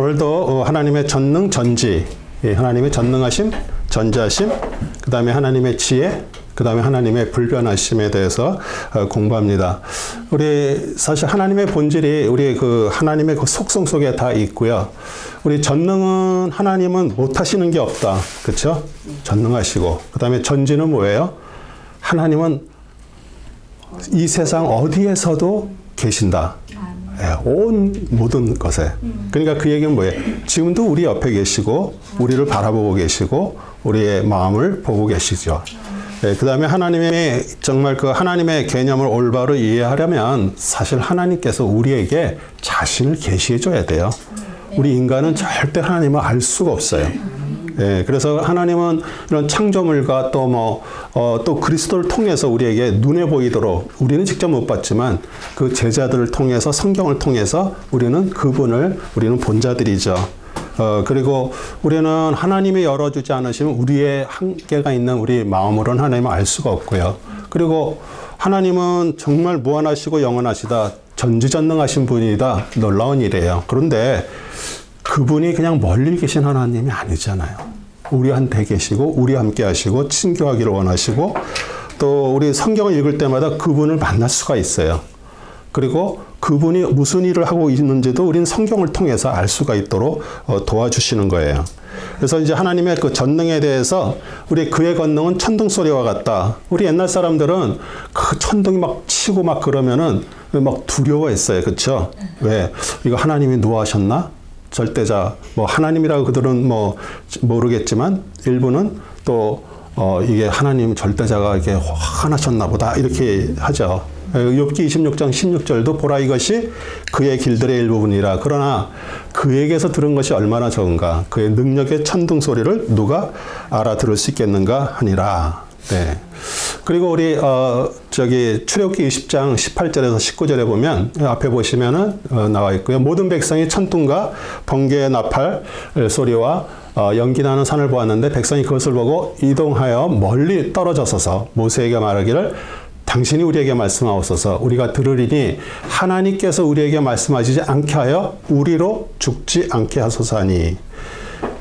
오늘도 하나님의 전능, 전지, 하나님의 전능하심, 전지하심, 그 다음에 하나님의 지혜, 그 다음에 하나님의 불변하심에 대해서 공부합니다. 우리 사실 하나님의 본질이 우리 하나님의 그 속성 속에 다 있고요. 우리 전능은 하나님은 못하시는 게 없다. 그렇죠? 전능하시고. 그 다음에 전지는 뭐예요? 하나님은 이 세상 어디에서도 계신다. 온 모든 것에. 그러니까 그 얘기는 뭐예요? 지금도 우리 옆에 계시고 우리를 바라보고 계시고 우리의 마음을 보고 계시죠. 그 다음에 하나님의 정말 그 하나님의 개념을 올바로 이해하려면 사실 하나님께서 우리에게 자신을 계시해 줘야 돼요. 우리 인간은 절대 하나님을 알 수가 없어요. 그래서 하나님은 이런 창조물과 또 그리스도를 통해서 우리에게 눈에 보이도록 우리는 직접 못 봤지만 그 제자들을 통해서 성경을 통해서 우리는 우리는 본자들이죠. 그리고 우리는 하나님이 열어주지 않으시면 우리의 한계가 있는 우리 마음으로는 하나님을 알 수가 없고요. 그리고 하나님은 정말 무한하시고 영원하시다. 전지전능하신 분이다. 놀라운 일이에요. 그런데 그분이 그냥 멀리 계신 하나님이 아니잖아요. 우리한테 계시고 우리 함께 하시고 친교하기를 원하시고 또 우리 성경을 읽을 때마다 그분을 만날 수가 있어요. 그리고 그분이 무슨 일을 하고 있는지도 우리는 성경을 통해서 알 수가 있도록 도와주시는 거예요. 그래서 이제 하나님의 그 전능에 대해서 우리 그의 권능은 천둥 소리와 같다. 우리 옛날 사람들은 그 천둥이 막 치고 막 그러면은 막 두려워했어요. 그렇죠? 왜? 이거 하나님이 노하셨나? 절대자, 하나님이라고 그들은 모르겠지만, 일부는 또, 이게 하나님 절대자가 이렇게 화나셨나 보다, 이렇게 하죠. 욥기 26장 16절도 보라 이것이 그의 길들의 일부분이라. 그러나 그에게서 들은 것이 얼마나 적은가. 그의 능력의 천둥 소리를 누가 알아들을 수 있겠는가 하니라. 네. 그리고 우리 출애굽기 20장 18절에서 19절에 보면 앞에 보시면은 나와 있고요. 모든 백성이 천둥과 번개의 나팔 소리와 연기 나는 산을 보았는데 백성이 그것을 보고 이동하여 멀리 떨어져서서 모세에게 말하기를 당신이 우리에게 말씀하옵소서. 우리가 들으리니 하나님께서 우리에게 말씀하시지 않게 하여 우리로 죽지 않게 하소서하니.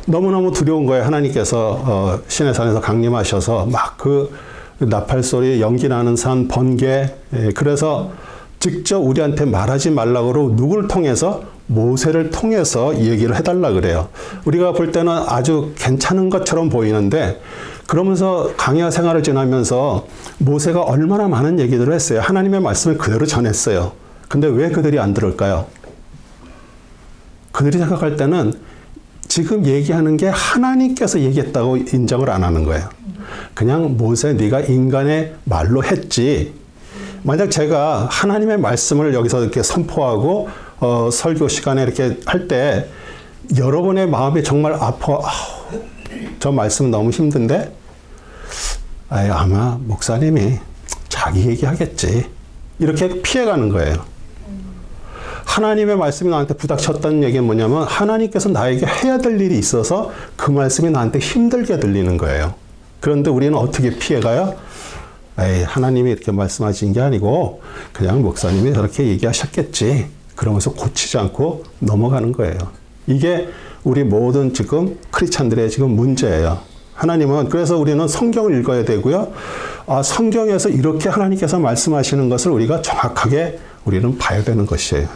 너무너무 두려운 거예요. 하나님께서 신의 산에서 강림하셔서 막 그 나팔 소리, 연기 나는 산, 번개. 그래서 직접 우리한테 말하지 말라고 누구를 통해서? 모세를 통해서 얘기를 해달라 그래요. 우리가 볼 때는 아주 괜찮은 것처럼 보이는데 그러면서 강야 생활을 지나면서 모세가 얼마나 많은 얘기들을 했어요. 하나님의 말씀을 그대로 전했어요. 근데 왜 그들이 안 들을까요? 그들이 생각할 때는 지금 얘기하는 게 하나님께서 얘기했다고 인정을 안 하는 거예요. 그냥 모세 네가 인간의 말로 했지. 만약 제가 하나님의 말씀을 여기서 이렇게 선포하고 설교 시간에 이렇게 할 때 여러분의 마음이 정말 아파. 저 말씀 너무 힘든데 아마 목사님이 자기 얘기하겠지. 이렇게 피해가는 거예요. 하나님의 말씀이 나한테 부닥쳤다는 얘기는 뭐냐면 하나님께서 나에게 해야 될 일이 있어서 그 말씀이 나한테 힘들게 들리는 거예요. 그런데 우리는 어떻게 피해가요? 하나님이 이렇게 말씀하신 게 아니고 그냥 목사님이 저렇게 얘기하셨겠지. 그러면서 고치지 않고 넘어가는 거예요. 이게 우리 모든 지금 크리스찬들의 지금 문제예요. 하나님은 그래서 우리는 성경을 읽어야 되고요. 성경에서 이렇게 하나님께서 말씀하시는 것을 우리가 정확하게 우리는 봐야 되는 것이에요.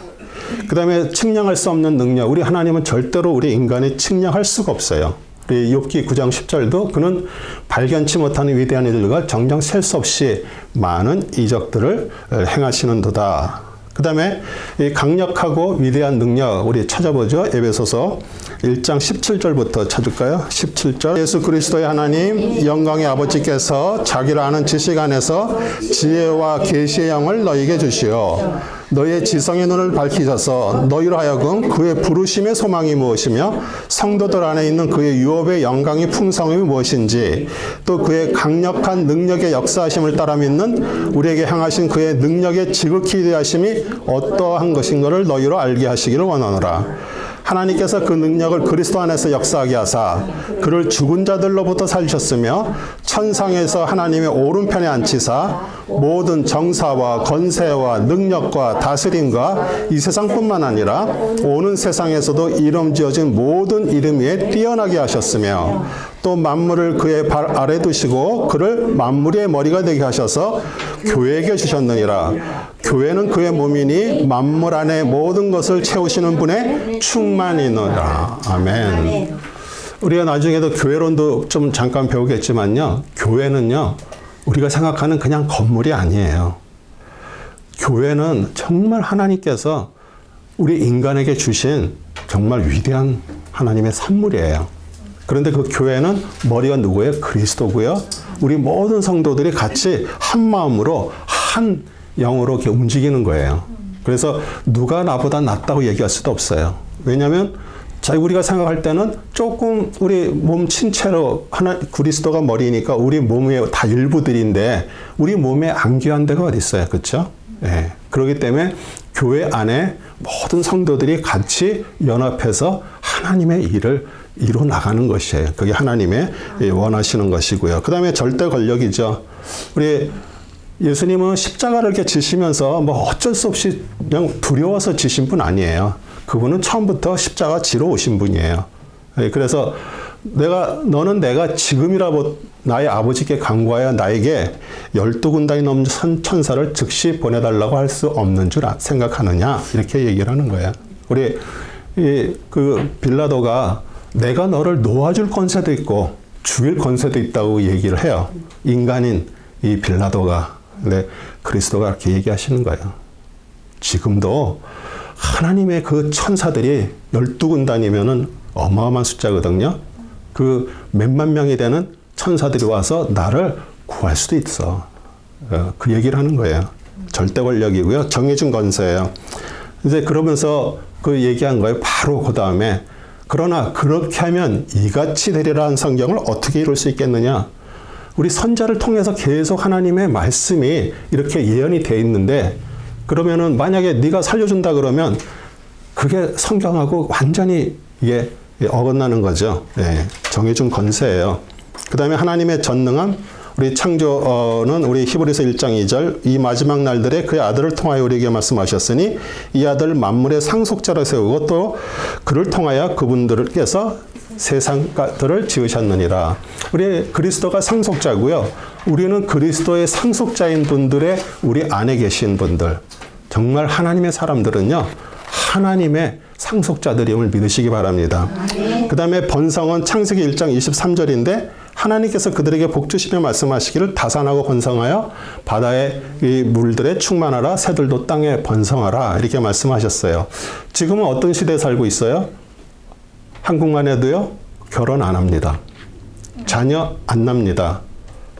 그 다음에 측량할 수 없는 능력. 우리 하나님은 절대로 우리 인간이 측량할 수가 없어요. 우리 욥기 9장 10절도 그는 발견치 못하는 위대한 일들과 정녕 셀 수 없이 많은 이적들을 행하시는도다. 그 다음에 이 강력하고 위대한 능력 우리 찾아보죠. 에베소서 1장 17절부터 찾을까요? 17절 예수 그리스도의 하나님 영광의 아버지께서 자기를 아는 지식 안에서 지혜와 계시의 영을 너희에게 주시어 너희의 지성의 눈을 밝히셔서 너희로 하여금 그의 부르심의 소망이 무엇이며 성도들 안에 있는 그의 유업의 영광의 풍성함이 무엇인지 또 그의 강력한 능력의 역사하심을 따라 믿는 우리에게 향하신 그의 능력의 지극히 대하심이 어떠한 것인가를 너희로 알게 하시기를 원하노라. 하나님께서 그 능력을 그리스도 안에서 역사하게 하사 그를 죽은 자들로부터 살리셨으며 천상에서 하나님의 오른편에 앉히사 모든 정사와 권세와 능력과 다스림과 이 세상뿐만 아니라 오는 세상에서도 이름 지어진 모든 이름 위에 뛰어나게 하셨으며 또 만물을 그의 발 아래 두시고 그를 만물의 머리가 되게 하셔서 교회에게 주셨느니라. 교회는 그의 몸이니 만물 안에 모든 것을 채우시는 분의 충만이니라. 아멘. 우리가 나중에도 교회론도 좀 잠깐 배우겠지만요. 교회는요. 우리가 생각하는 그냥 건물이 아니에요. 교회는 정말 하나님께서 우리 인간에게 주신 정말 위대한 하나님의 선물이에요. 그런데 그 교회는 머리가 누구예요? 그리스도고요. 우리 모든 성도들이 같이 한 마음으로 한 영으로 이렇게 움직이는 거예요. 그래서 누가 나보다 낫다고 얘기할 수도 없어요. 왜냐하면 우리가 생각할 때는 조금 우리 몸 신체로 그리스도가 머리니까 우리 몸의 다 일부들인데 우리 몸에 안 귀한 데가 어디 있어요? 그렇죠? 네. 그렇기 때문에 교회 안에 모든 성도들이 같이 연합해서 하나님의 일을 이루어 나가는 것이에요. 그게 하나님의 원하시는 것이고요. 그 다음에 절대 권력이죠. 우리 예수님은 십자가를 이렇게 지시면서 뭐 어쩔 수 없이 그냥 두려워서 지신 분 아니에요. 그분은 처음부터 십자가 지러 오신 분이에요. 그래서 너는 내가 지금이라도 나의 아버지께 간구하여 나에게 12군단이 넘는 천사를 즉시 보내달라고 할 수 없는 줄 생각하느냐 이렇게 얘기를 하는 거예요. 우리 그 빌라도가 내가 너를 놓아줄 권세도 있고 죽일 권세도 있다고 얘기를 해요. 인간인 이 빌라도가. 근데 그리스도가 이렇게 얘기하시는 거예요. 지금도 하나님의 그 천사들이 12군단이면은 어마어마한 숫자거든요. 그 몇만 명이 되는 천사들이 와서 나를 구할 수도 있어. 그 얘기를 하는 거예요. 절대 권력이고요. 정해진 권세예요. 이제 그러면서 그 얘기한 거예요. 바로 그 다음에 그러나 그렇게 하면 이같이 되리라는 성경을 어떻게 이룰 수 있겠느냐? 우리 선자를 통해서 계속 하나님의 말씀이 이렇게 예언이 돼 있는데 그러면은 만약에 네가 살려준다 그러면 그게 성경하고 완전히 이게 어긋나는 거죠. 네, 정해준 권세예요. 그 다음에 하나님의 전능함, 우리 창조는 우리 히브리서 1장 2절 이 마지막 날들에 그의 아들을 통하여 우리에게 말씀하셨으니 이 아들 만물의 상속자로 세우고 또 그를 통하여 그분들께서 세상들을 지으셨느니라. 우리 그리스도가 상속자고요. 우리는 그리스도의 상속자인 분들의 우리 안에 계신 분들. 정말 하나님의 사람들은요. 하나님의 상속자들임을 믿으시기 바랍니다. 그 다음에 번성은 창세기 1장 23절인데 하나님께서 그들에게 복 주시며 말씀하시기를 다산하고 번성하여 바다의 이 물들에 충만하라 새들도 땅에 번성하라 이렇게 말씀하셨어요. 지금은 어떤 시대에 살고 있어요? 한국만 해도요. 결혼 안 합니다. 자녀 안 납니다.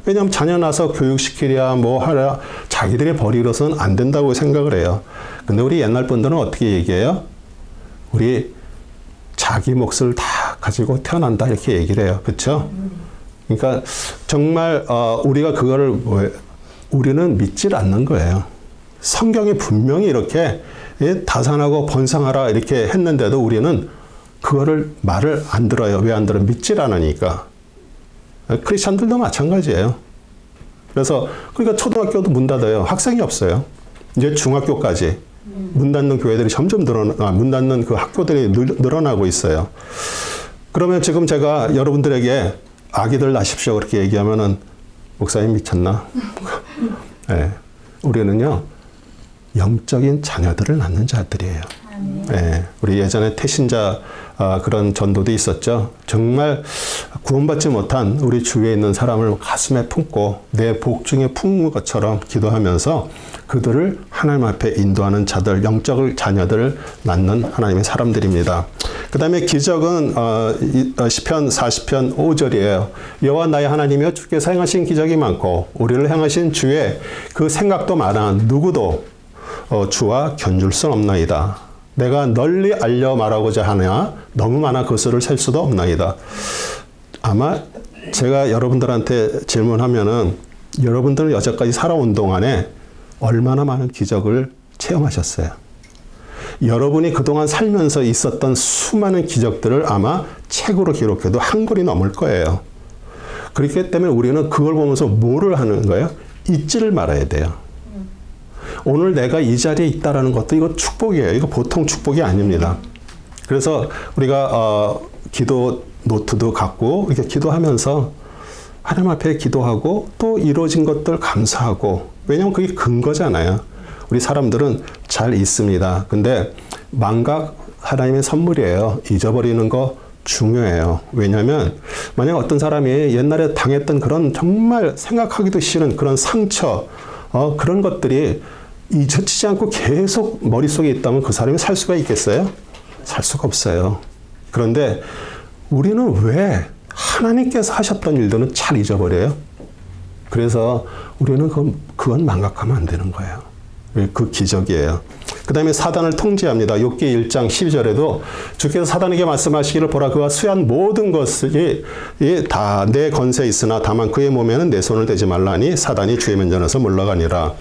왜냐하면 자녀 낳아서 교육시키랴 뭐 하랴 자기들이 버리로서는 안 된다고 생각을 해요. 근데 우리 옛날 분들은 어떻게 얘기해요? 우리 자기 몫을 다 가지고 태어난다 이렇게 얘기를 해요. 그렇죠? 그러니까 정말 우리가 그거를 우리는 믿질 않는 거예요. 성경이 분명히 이렇게 다산하고 번성하라 이렇게 했는데도 우리는 그거를 말을 안 들어요. 왜 안 들어요? 믿질 않으니까. 크리스찬들도 마찬가지예요. 그래서 그러니까 초등학교도 문 닫아요. 학생이 없어요. 이제 중학교까지 문 닫는 교회들이 점점 문 닫는 그 학교들이 늘어나고 있어요. 그러면 지금 제가 여러분들에게 아기들 낳으십시오 그렇게 얘기하면은 목사님 미쳤나? 네, 우리는요 영적인 자녀들을 낳는 자들이에요. 네, 우리 예전에 태신자 그런 전도도 있었죠. 정말 구원받지 못한 우리 주위에 있는 사람을 가슴에 품고 내 복 중에 품은 것처럼 기도하면서 그들을 하나님 앞에 인도하는 자들, 영적 자녀들을 낳는 하나님의 사람들입니다. 그 다음에 기적은 시편 40편 5절이에요. 여호와 나의 하나님이여 주께서 행하신 기적이 많고 우리를 행하신 주의 그 생각도 많아 누구도 주와 견줄 수 없나이다. 내가 널리 알려 말하고자 하냐 너무 많아 그 수를 셀 수도 없나이다. 아마 제가 여러분들한테 질문하면은 여러분들은 여태까지 살아온 동안에 얼마나 많은 기적을 체험하셨어요? 여러분이 그동안 살면서 있었던 수많은 기적들을 아마 책으로 기록해도 한 권이 넘을 거예요. 그렇기 때문에 우리는 그걸 보면서 뭐를 하는 거예요? 잊지를 말아야 돼요. 오늘 내가 이 자리에 있다라는 것도 이거 축복이에요. 이거 보통 축복이 아닙니다. 그래서 우리가 기도 노트도 갖고 이렇게 기도하면서 하나님 앞에 기도하고 또 이루어진 것들 감사하고, 왜냐하면 그게 근거잖아요. 우리 사람들은 잘 있습니다. 근데 망각 하나님의 선물이에요. 잊어버리는 거 중요해요. 왜냐하면 만약 어떤 사람이 옛날에 당했던 그런 정말 생각하기도 싫은 그런 상처, 그런 것들이 잊혀지지 않고 계속 머릿속에 있다면 그 사람이 살 수가 있겠어요? 살 수가 없어요. 그런데 우리는 왜 하나님께서 하셨던 일들은 잘 잊어버려요? 그래서 우리는 그건 망각하면 안 되는 거예요. 그 기적이에요. 그 다음에 사단을 통제합니다. 욥기 1장 12절에도 주께서 사단에게 말씀하시기를, 보라, 그가 수한 모든 것이 다 내 건세에 있으나 다만 그의 몸에는 내 손을 대지 말라니 사단이 주의 면전에서 물러가니라.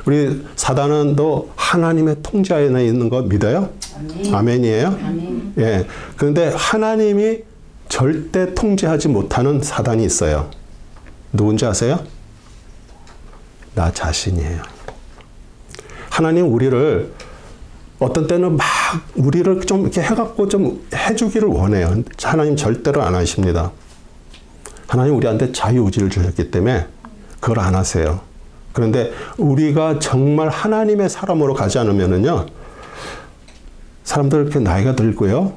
우리 사단은 또 하나님의 통제 안에 있는 거 믿어요? 아멘. 아멘이에요? 아멘. 예. 그런데 하나님이 절대 통제하지 못하는 사단이 있어요. 누군지 아세요? 나 자신이에요. 하나님 우리를 어떤 때는 막 우리를 좀 이렇게 해갖고 좀 해주기를 원해요. 하나님 절대로 안 하십니다. 하나님 우리한테 자유의지를 주셨기 때문에 그걸 안 하세요. 그런데 우리가 정말 하나님의 사람으로 가지 않으면은요, 사람들 이렇게 나이가 들고요,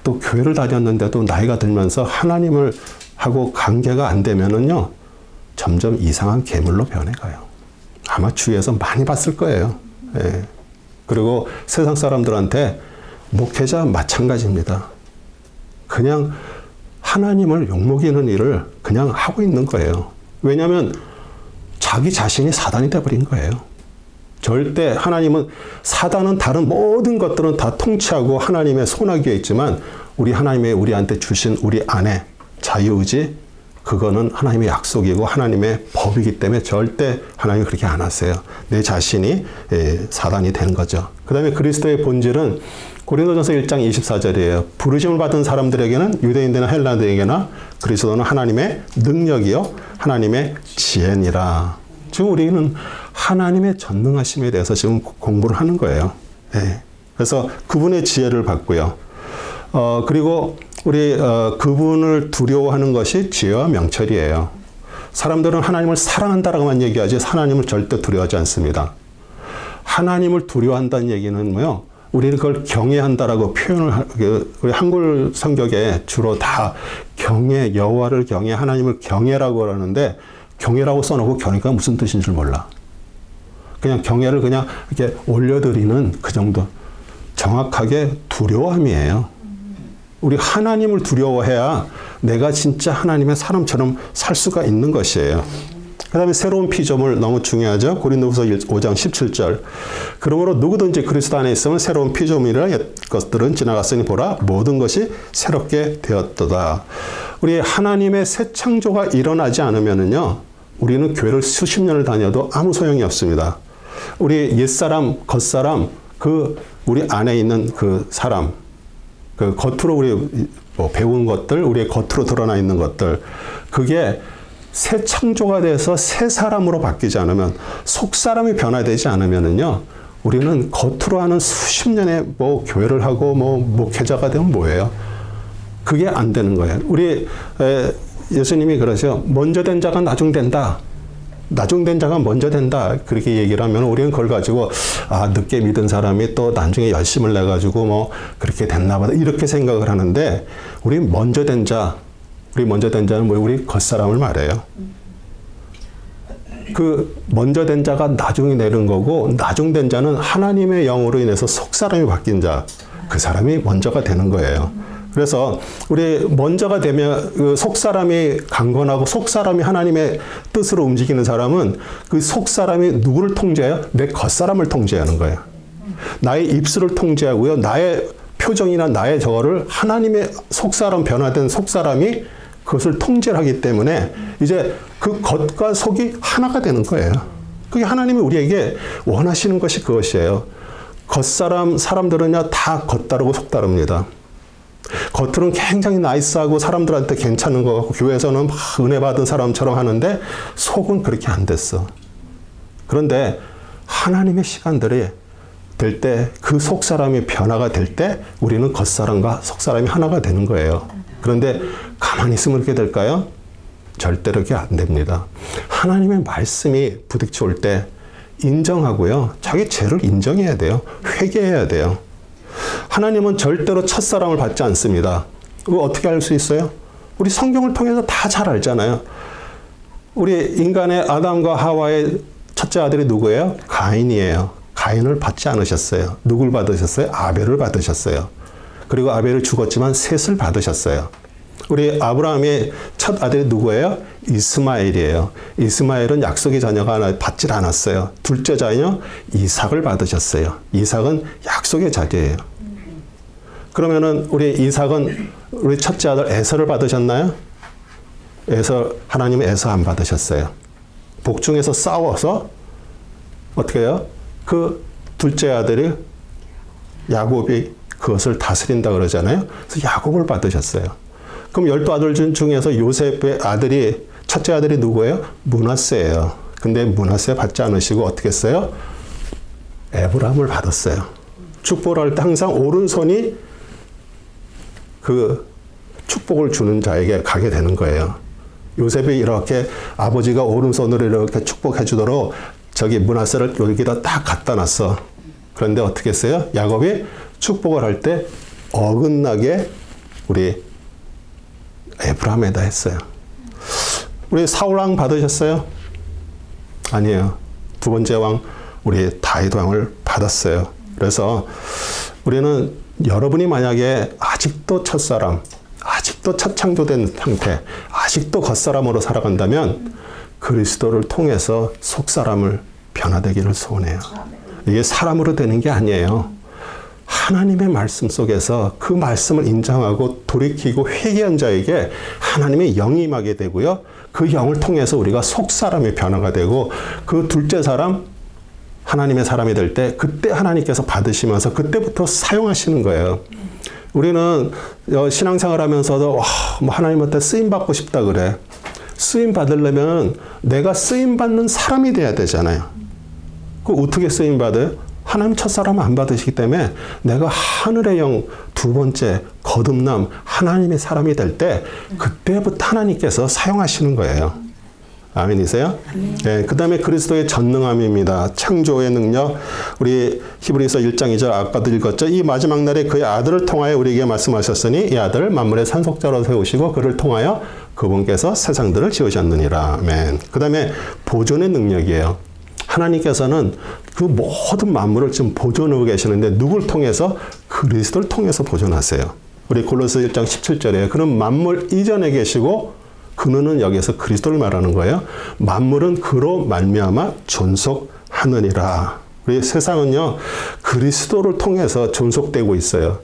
또 교회를 다녔는데도 나이가 들면서 하나님을 하고 관계가 안 되면은요, 점점 이상한 괴물로 변해가요. 아마 주위에서 많이 봤을 거예요. 예. 그리고 세상 사람들한테 목회자 마찬가지입니다. 그냥 하나님을 욕먹이는 일을 그냥 하고 있는 거예요. 왜냐하면 자기 자신이 사단이 돼버린 거예요. 절대 하나님은, 사단은 다른 모든 것들은 다 통치하고 하나님의 손아귀에 있지만 우리 하나님의 우리한테 주신 우리 안에 자유의지, 그거는 하나님의 약속이고 하나님의 법이기 때문에 절대 하나님이 그렇게 안 하세요. 내 자신이 사단이 되는 거죠. 그 다음에 그리스도의 본질은 고린도전서 1장 24절이에요. 부르심을 받은 사람들에게는, 유대인들이나 헬라인들에게나 그리스도는 하나님의 능력이요 하나님의 지혜니라. 지금 우리는 하나님의 전능하심에 대해서 지금 공부를 하는 거예요. 네. 그래서 그분의 지혜를 받고요. 그리고 우리 그분을 두려워하는 것이 지혜와 명철이에요. 사람들은 하나님을 사랑한다라고만 얘기하지 하나님을 절대 두려워하지 않습니다. 하나님을 두려워한다는 얘기는 뭐요? 우리는 그걸 경외한다라고 표현을, 우리 한글 성격에 주로 다 경외, 여호와를 경외, 하나님을 경외라고 하는데, 경외라고 써놓고 경외가 무슨 뜻인 줄 몰라. 그냥 경외를 그냥 이렇게 올려드리는 그 정도. 정확하게 두려워함이에요. 우리 하나님을 두려워해야 내가 진짜 하나님의 사람처럼 살 수가 있는 것이에요. 그 다음에 새로운 피조물 너무 중요하죠. 고린도후서 5장 17절. 그러므로 누구든지 그리스도 안에 있으면 새로운 피조물이라, 옛 것들은 지나갔으니 보라 모든 것이 새롭게 되었도다. 우리 하나님의 새 창조가 일어나지 않으면은요, 우리는 교회를 수십 년을 다녀도 아무 소용이 없습니다. 우리 옛사람, 겉사람, 우리 안에 있는 그 사람, 그 겉으로 우리 배운 것들, 우리의 겉으로 드러나 있는 것들, 그게 새 창조가 돼서 새 사람으로 바뀌지 않으면, 속 사람이 변화되지 않으면은요, 우리는 겉으로 하는 수십 년의 교회를 하고 목회자가 되면 뭐예요? 그게 안 되는 거예요. 우리 예수님이 그러죠. 먼저 된 자가 나중된다. 나중된 자가 먼저 된다. 그렇게 얘기를 하면 우리는 그걸 가지고, 늦게 믿은 사람이 또 나중에 열심을 내가지고 그렇게 됐나 보다. 이렇게 생각을 하는데, 우리 먼저 된 자는 우리 겉사람을 말해요. 그 먼저 된 자가 나중에 내는 거고, 나중된 자는 하나님의 영으로 인해서 속사람이 바뀐 자, 그 사람이 먼저가 되는 거예요. 그래서 우리 먼저가 되면 그 속사람이 강건하고 속사람이 하나님의 뜻으로 움직이는 사람은 그 속사람이 누구를 통제해요? 내 겉사람을 통제하는 거예요. 나의 입술을 통제하고요. 나의 표정이나 나의 저거를 하나님의 속사람, 변화된 속사람이 그것을 통제하기 때문에 이제 그 겉과 속이 하나가 되는 거예요. 그게 하나님이 우리에게 원하시는 것이 그것이에요. 사람들은요, 다 겉다르고 속다릅니다. 겉으로는 굉장히 나이스하고 사람들한테 괜찮은 것 같고 교회에서는 막 은혜 받은 사람처럼 하는데 속은 그렇게 안 됐어. 그런데 하나님의 시간들이 될 때 그 속사람이 변화가 될 때 우리는 겉사람과 속사람이 하나가 되는 거예요. 그런데 가만히 있으면 그렇게 될까요? 절대로 그렇게 안 됩니다. 하나님의 말씀이 부딪혀올 때 인정하고요. 자기 죄를 인정해야 돼요. 회개해야 돼요. 하나님은 절대로 첫사랑을 받지 않습니다. 그거 어떻게 알 수 있어요? 우리 성경을 통해서 다 잘 알잖아요. 우리 인간의 아담과 하와의 첫째 아들이 누구예요? 가인이에요. 가인을 받지 않으셨어요. 누굴 받으셨어요? 아벨을 받으셨어요. 그리고 아벨을 죽었지만 셋을 받으셨어요. 우리 아브라함의 첫 아들이 누구예요? 이스마엘이에요. 이스마엘은 약속의 자녀가 받질 않았어요. 둘째 자녀 이삭을 받으셨어요. 이삭은 약속의 자녀예요. 그러면은 우리 이삭은 우리 첫째 아들 에서를 받으셨나요? 하나님은 에서 안 받으셨어요. 복중에서 싸워서 어떻게 해요? 그 둘째 아들이 야곱이 그것을 다스린다 그러잖아요. 그래서 야곱을 받으셨어요. 그럼 12아들 중에서 요셉의 아들이 첫째 아들이 누구예요? 므낫세예요. 근데 므낫세 받지 않으시고 어떻게 했어요? 에브라임을 받았어요. 축복을 할 때 항상 오른손이 그 축복을 주는 자에게 가게 되는 거예요. 요셉이 이렇게 아버지가 오른손으로 이렇게 축복해 주도록 저기 므낫세를 여기다 딱 갖다 놨어. 그런데 어떻게 했어요? 야곱이 축복을 할 때 어긋나게 우리 에브라임에다 했어요. 우리 사울 왕 받으셨어요? 아니에요. 두 번째 왕 우리 다윗 왕을 받았어요. 그래서 우리는 여러분이 만약에 아직도 첫사람, 아직도 첫 창조된 상태, 아직도 겉사람으로 살아간다면 그리스도를 통해서 속사람을 변화되기를 소원해요. 이게 사람으로 되는 게 아니에요. 하나님의 말씀 속에서 그 말씀을 인정하고 돌이키고 회개한 자에게 하나님의 영이 임하게 되고요. 그 영을 통해서 우리가 속사람의 변화가 되고 그 둘째 사람, 하나님의 사람이 될 때 그때 하나님께서 받으시면서 그때부터 사용하시는 거예요. 우리는 신앙생활 하면서도 뭐 하나님한테 쓰임받고 싶다 그래. 쓰임 받으려면 내가 쓰임 받는 사람이 돼야 되잖아요. 그 어떻게 쓰임 받아요? 하나님 첫사람 안 받으시기 때문에 내가 하늘의 영 두 번째 거듭남 하나님의 사람이 될 때 그때부터 하나님께서 사용하시는 거예요. 아멘이세요? 네, 그 다음에 그리스도의 전능함입니다. 창조의 능력. 우리 히브리서 1장 2절 아까도 읽었죠. 이 마지막 날에 그의 아들을 통하여 우리에게 말씀하셨으니 이 아들 만물의 산속자로 세우시고 그를 통하여 그분께서 세상들을 지으셨느니라. 아멘. 그 다음에 보존의 능력이에요. 하나님께서는 그 모든 만물을 지금 보존하고 계시는데 누굴 통해서? 그리스도를 통해서 보존하세요. 우리 골로새 1장 17절에 그는 만물 이전에 계시고 그는 여기서 그리스도를 말하는 거예요. 만물은 그로 말미암아 존속하느니라. 우리 세상은요 그리스도를 통해서 존속되고 있어요.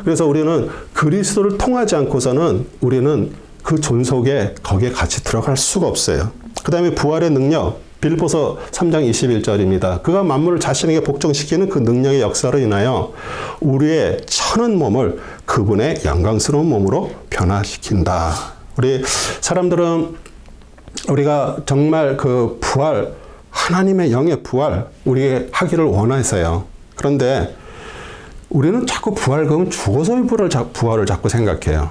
그래서 우리는 그리스도를 통하지 않고서는 우리는 그 존속에 거기에 같이 들어갈 수가 없어요. 그 다음에 부활의 능력. 빌보서 3장 21절입니다. 그가 만물을 자신에게 복종시키는 그 능력의 역사로 인하여 우리의 천한 몸을 그분의 영광스러운 몸으로 변화시킨다. 우리 사람들은 우리가 정말 그 부활, 하나님의 영의 부활, 우리 하기를 원해서요. 그런데 우리는 자꾸 부활 그러면 죽어서의 부활을 자꾸 생각해요.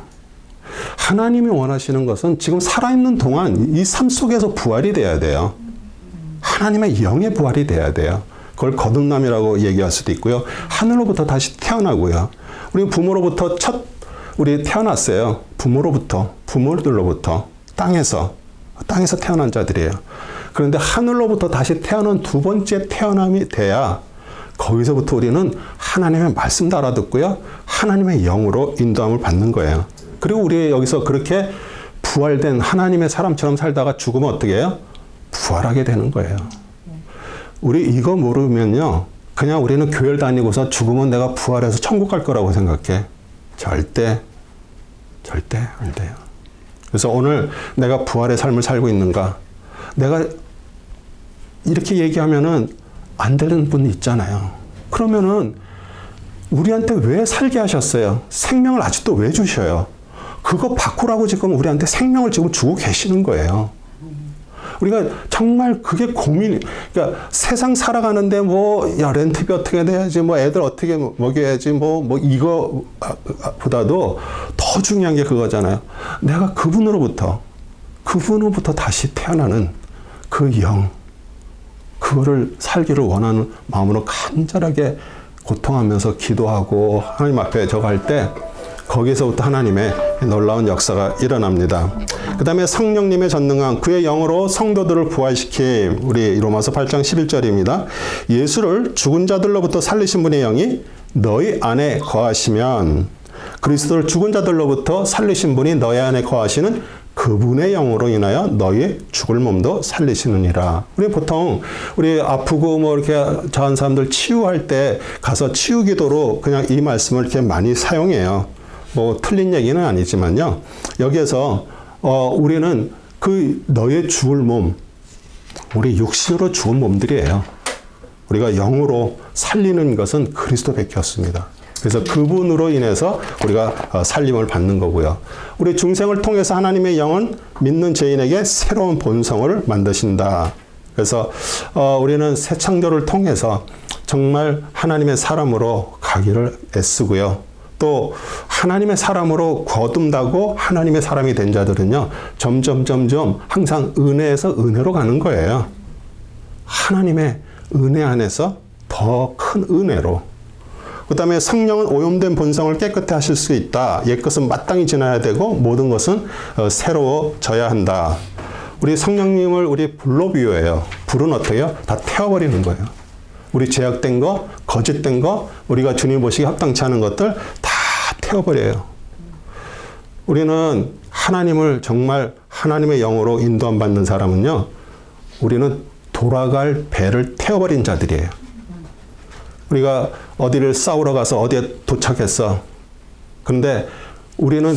하나님이 원하시는 것은 지금 살아있는 동안 이 삶 속에서 부활이 돼야 돼요. 하나님의 영의 부활이 돼야 돼요. 그걸 거듭남이라고 얘기할 수도 있고요. 하늘로부터 다시 태어나고요. 우리 부모로부터 우리 태어났어요. 부모들로부터 땅에서 태어난 자들이에요. 그런데 하늘로부터 다시 태어난 두 번째 태어남이 돼야 거기서부터 우리는 하나님의 말씀도 알아듣고요. 하나님의 영으로 인도함을 받는 거예요. 그리고 우리 여기서 그렇게 부활된 하나님의 사람처럼 살다가 죽으면 어떻게 해요? 부활하게 되는 거예요. 우리 이거 모르면요. 그냥 우리는 교회를 다니고서 죽으면 내가 부활해서 천국 갈 거라고 생각해. 절대 안 돼요. 그래서 오늘 내가 부활의 삶을 살고 있는가? 내가 이렇게 얘기하면은 안 되는 분 있잖아요. 그러면은 우리한테 왜 살게 하셨어요? 생명을 아직도 왜 주셔요? 그거 바꾸라고 지금 우리한테 생명을 지금 주고 계시는 거예요. 우리가 정말 그게 그러니까 세상 살아가는데 야, 렌트비 어떻게 돼야지, 애들 어떻게 먹여야지, 이거보다도 더 중요한 게 그거잖아요. 내가 그분으로부터 다시 태어나는 그 영, 그거를 살기를 원하는 마음으로 간절하게 고통하면서 기도하고 하나님 앞에 저갈 때 거기서부터 하나님의 놀라운 역사가 일어납니다. 그 다음에 성령님의 전능한 그의 영으로 성도들을 부활시킴. 우리 로마서 8장 11절입니다. 예수를 죽은 자들로부터 살리신 분의 영이 너희 안에 거하시면 그리스도를 죽은 자들로부터 살리신 분이 너희 안에 거하시는 그분의 영으로 인하여 너희의 죽을 몸도 살리시느니라. 우리 보통 우리 아프고 이렇게 자한 사람들 치유할 때 가서 치유 기도로 그냥 이 말씀을 이렇게 많이 사용해요. 틀린 얘기는 아니지만요. 여기에서 우리는 그 너의 죽을 몸, 우리 육신으로 죽은 몸들이에요. 우리가 영으로 살리는 것은 그리스도 밖이었습니다. 그래서 그분으로 인해서 우리가 살림을 받는 거고요. 우리 중생을 통해서 하나님의 영은 믿는 죄인에게 새로운 본성을 만드신다. 그래서 우리는 새 창조를 통해서 정말 하나님의 사람으로 가기를 애쓰고요. 또 하나님의 사람으로 거듭나고 하나님의 사람이 된 자들은요, 점점 항상 은혜에서 은혜로 가는 거예요. 하나님의 은혜 안에서 더 큰 은혜로. 그 다음에 성령은 오염된 본성을 깨끗해 하실 수 있다. 옛것은 마땅히 지나야 되고 모든 것은 새로워져야 한다. 우리 성령님을 우리 불로 비유해요. 불은 어떻게 해요? 다 태워버리는 거예요. 우리 죄악된 거, 거짓된 거, 우리가 주님 보시기 합당치 않은 것들 다 태워버려요. 우리는 하나님을 정말 하나님의 영으로 인도함 받는 사람은요, 우리는 돌아갈 배를 태워버린 자들이에요. 우리가 어디를 싸우러 가서 어디에 도착했어. 그런데 우리는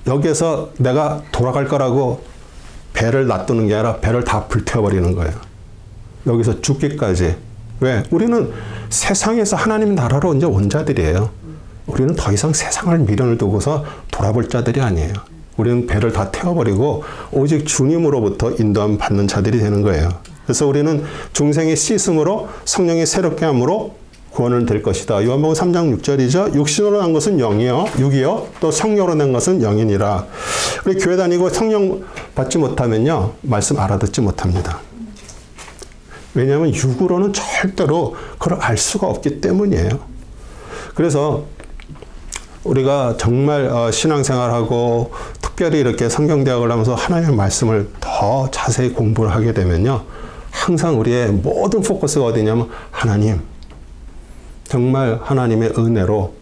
여기에서 내가 돌아갈 거라고 배를 놔두는 게 아니라 배를 다 불태워버리는 거예요. 여기서 죽기까지. 왜? 우리는 세상에서 하나님 나라로 이제 온 자들이에요. 우리는 더 이상 세상을 미련을 두고서 돌아볼 자들이 아니에요. 우리는 배를 다 태워버리고 오직 주님으로부터 인도함 받는 자들이 되는 거예요. 그래서 우리는 중생의 씻음으로 성령이 새롭게 함으로 구원을 될 것이다. 요한복음 3장 6절이죠. 육신으로 난 것은 육이요. 또 성령으로 낸 것은 영이니라. 우리 교회 다니고 성령 받지 못하면요, 말씀 알아듣지 못합니다. 왜냐하면 육으로는 절대로 그걸 알 수가 없기 때문이에요. 그래서 우리가 정말 신앙생활하고 특별히 이렇게 성경대학을 하면서 하나님의 말씀을 더 자세히 공부를 하게 되면요, 항상 우리의 모든 포커스가 어디냐면 하나님, 정말 하나님의 은혜로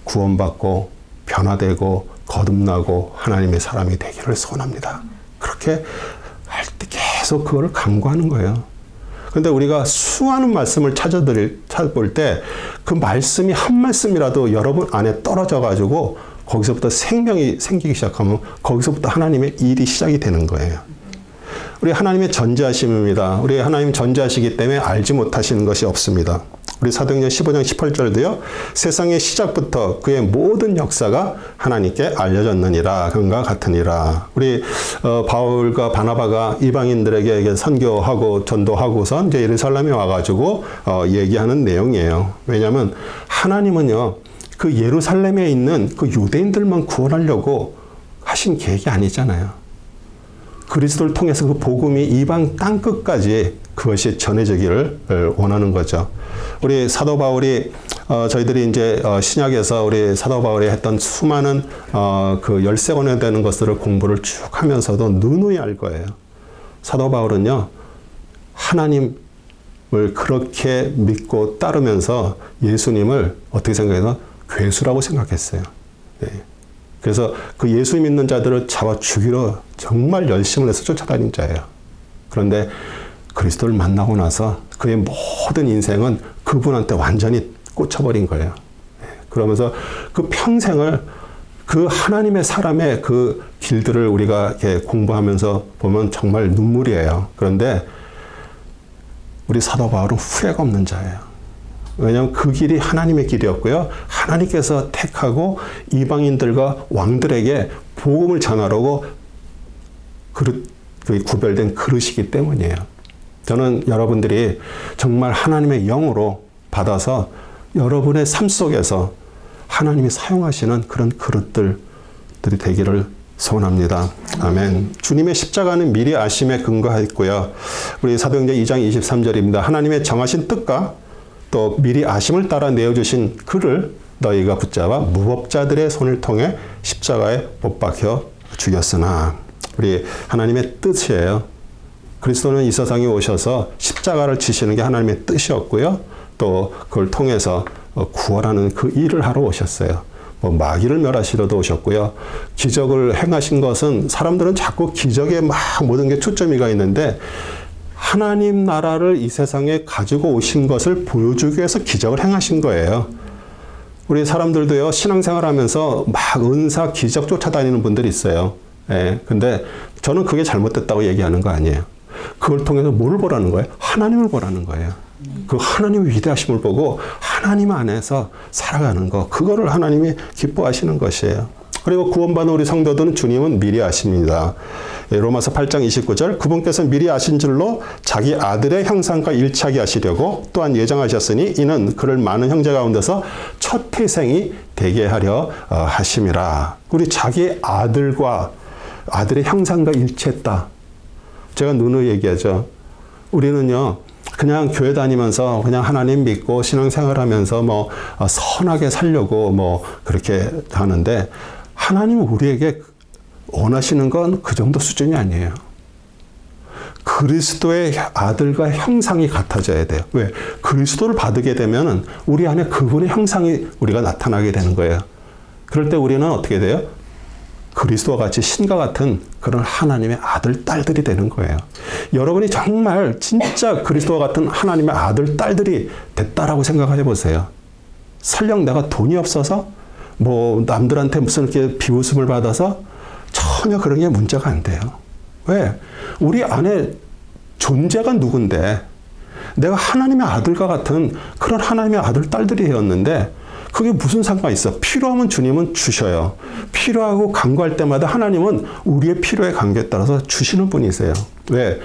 구원받고 변화되고 거듭나고 하나님의 사람이 되기를 소원합니다. 그렇게 할 때 계속 그거를 간구하는 거예요. 그런데 우리가 수많은 말씀을 찾아볼 때 그 말씀이 한 말씀이라도 여러분 안에 떨어져 가지고 거기서부터 생명이 생기기 시작하면 거기서부터 하나님의 일이 시작이 되는 거예요. 우리 하나님의 전지하심입니다. 우리 하나님 전지하시기 때문에 알지 못하시는 것이 없습니다. 우리 사도행전 15장 18절도요. 세상의 시작부터 그의 모든 역사가 하나님께 알려졌느니라. 그런가 같으니라. 우리 바울과 바나바가 이방인들에게 선교하고 전도하고선 이제 예루살렘에 와가지고 얘기하는 내용이에요. 왜냐하면 하나님은요, 그 예루살렘에 있는 그 유대인들만 구원하려고 하신 계획이 아니잖아요. 그리스도를 통해서 그 복음이 이방 땅 끝까지 그것이 전해지기를 원하는 거죠. 우리 사도 바울이 저희들이 이제 신약에서 우리 사도 바울이 했던 수많은 그 13권에 되는 것들을 공부를 쭉 하면서도 누누이 알 거예요. 사도 바울은요, 하나님을 그렇게 믿고 따르면서 예수님을 어떻게 생각해서 괴수라고 생각했어요. 네. 그래서 그 예수 믿는 자들을 잡아 죽이러 정말 열심을 해서 쫓아다닌 자예요. 그런데 그리스도를 만나고 나서 그의 모든 인생은 그분한테 완전히 꽂혀버린 거예요. 그러면서 그 평생을 그 하나님의 사람의 그 길들을 우리가 이렇게 공부하면서 보면 정말 눈물이에요. 그런데 우리 사도 바울은 후회가 없는 자예요. 왜냐하면 그 길이 하나님의 길이었고요. 하나님께서 택하고 이방인들과 왕들에게 복음을 전하려고 구별된 그릇이기 때문이에요. 저는 여러분들이 정말 하나님의 영으로 받아서 여러분의 삶 속에서 하나님이 사용하시는 그런 그릇들이 되기를 소원합니다. 아멘. 주님의 십자가는 미리 아심에 근거하였고요. 우리 사도행전 2장 23절입니다. 하나님의 정하신 뜻과 또 미리 아심을 따라 내어주신 그를 너희가 붙잡아 무법자들의 손을 통해 십자가에 못 박혀 죽였으나. 우리 하나님의 뜻이에요. 그리스도는 이 세상에 오셔서 십자가를 지시는 게 하나님의 뜻이었고요. 또 그걸 통해서 구원하는 그 일을 하러 오셨어요. 마귀를 멸하시려도 오셨고요. 기적을 행하신 것은 사람들은 자꾸 기적에 막 모든 게 초점이 가 있는데 하나님 나라를 이 세상에 가지고 오신 것을 보여주기 위해서 기적을 행하신 거예요. 우리 사람들도요, 신앙생활 하면서 막 은사, 기적 쫓아다니는 분들이 있어요. 예, 근데 저는 그게 잘못됐다고 얘기하는 거 아니에요. 그걸 통해서 뭘 보라는 거예요? 하나님을 보라는 거예요. 그 하나님의 위대하심을 보고 하나님 안에서 살아가는 거, 그거를 하나님이 기뻐하시는 것이에요. 그리고 구원받은 우리 성도들은 주님은 미리 아십니다. 로마서 8장 29절, 그분께서 미리 아신 줄로 자기 아들의 형상과 일치하게 하시려고 또한 예정하셨으니 이는 그를 많은 형제 가운데서 첫 태생이 되게 하려 하심이라. 우리 자기 아들의 형상과 일치했다. 제가 누누이 얘기하죠. 우리는요, 그냥 교회 다니면서 그냥 하나님 믿고 신앙생활하면서 선하게 살려고 그렇게 하는데 하나님은 우리에게 원하시는 건 그 정도 수준이 아니에요. 그리스도의 아들과 형상이 같아져야 돼요. 왜? 그리스도를 받게 되면 우리 안에 그분의 형상이 우리가 나타나게 되는 거예요. 그럴 때 우리는 어떻게 돼요? 그리스도와 같이 신과 같은 그런 하나님의 아들, 딸들이 되는 거예요. 여러분이 정말 진짜 그리스도와 같은 하나님의 아들, 딸들이 됐다라고 생각해 보세요. 설령 내가 돈이 없어서 남들한테 무슨 이렇게 비웃음을 받아서 전혀 그런 게 문제가 안 돼요. 왜? 우리 안에 존재가 누군데 내가 하나님의 아들과 같은 그런 하나님의 아들, 딸들이 되었는데 그게 무슨 상관이 있어? 필요하면 주님은 주셔요. 필요하고 간구할 때마다 하나님은 우리의 필요에 관계에 따라서 주시는 분이세요. 왜?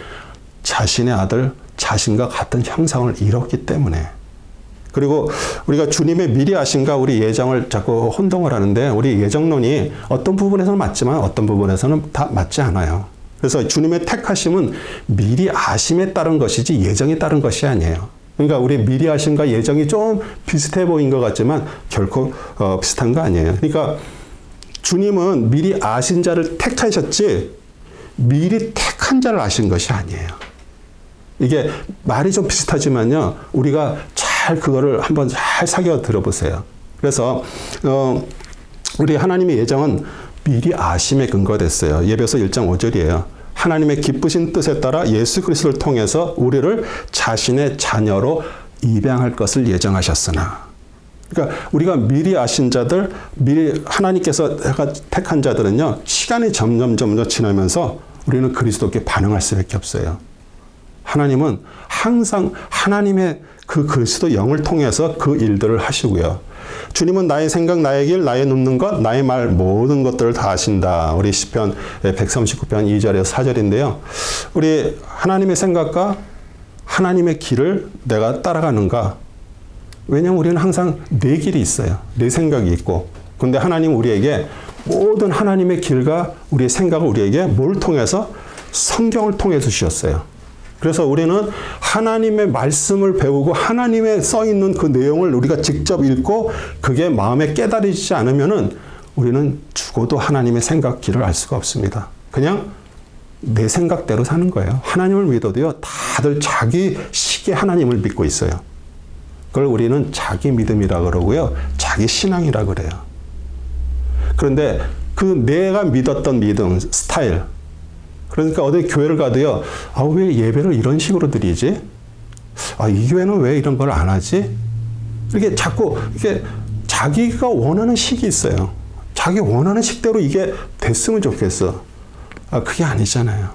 자신의 아들, 자신과 같은 형상을 이뤘기 때문에. 그리고 우리가 주님의 미리 아심과 우리 예정을 자꾸 혼동을 하는데 우리 예정론이 어떤 부분에서는 맞지만 어떤 부분에서는 다 맞지 않아요. 그래서 주님의 택하심은 미리 아심에 따른 것이지 예정에 따른 것이 아니에요. 그러니까 우리 미리 아심과 예정이 좀 비슷해 보인 것 같지만 결코 비슷한 거 아니에요. 그러니까 주님은 미리 아신 자를 택하셨지 미리 택한 자를 아신 것이 아니에요. 이게 말이 좀 비슷하지만요. 우리가 잘 그거를 한번 잘 사겨 들어보세요. 그래서 우리 하나님의 예정은 미리 아심에 근거됐어요. 예배서 1장 5절이에요. 하나님의 기쁘신 뜻에 따라 예수 그리스도를 통해서 우리를 자신의 자녀로 입양할 것을 예정하셨으나. 그러니까 우리가 미리 아신 자들, 미리 하나님께서 택한 자들은요. 시간이 점점 지나면서 우리는 그리스도께 반응할 수밖에 없어요. 하나님은 항상 하나님의 그 그리스도 영을 통해서 그 일들을 하시고요. 주님은 나의 생각, 나의 길, 나의 눕는 것, 나의 말 모든 것들을 다 아신다. 우리 시편 139편 2절에서 4절인데요. 우리 하나님의 생각과 하나님의 길을 내가 따라가는가? 왜냐하면 우리는 항상 내 길이 있어요. 내 생각이 있고. 그런데 하나님은 우리에게 모든 하나님의 길과 우리의 생각을 우리에게 뭘 통해서? 성경을 통해서 주셨어요. 그래서 우리는 하나님의 말씀을 배우고 하나님의 써있는 그 내용을 우리가 직접 읽고 그게 마음에 깨달아지지 않으면은 우리는 죽어도 하나님의 생각 길을 알 수가 없습니다. 그냥 내 생각대로 사는 거예요. 하나님을 믿어도요, 다들 자기 식의 하나님을 믿고 있어요. 그걸 우리는 자기 믿음이라고 그러고요, 자기 신앙이라고 그래요. 그런데 그 내가 믿었던 믿음, 스타일, 그러니까 어디 교회를 가도요, 왜 예배를 이런 식으로 드리지? 이 교회는 왜 이런 걸 안 하지? 이렇게 자꾸 이게 자기가 원하는 식이 있어요. 자기 원하는 식대로 이게 됐으면 좋겠어. 그게 아니잖아요.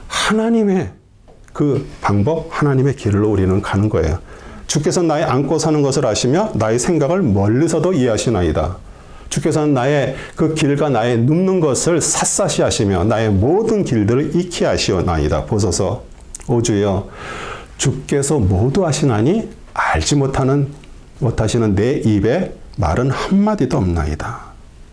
하나님의 그 방법, 하나님의 길로 우리는 가는 거예요. 주께서는 나의 안고 사는 것을 아시며 나의 생각을 멀리서도 이해하시나이다. 주께서는 나의 그 길과 나의 눕는 것을 샅샅이 아시며 나의 모든 길들을 익히 아시오나이다. 보소서. 오 주여, 주께서 모두 아시나니 알지 못하시는 내 입에 말은 한마디도 없나이다.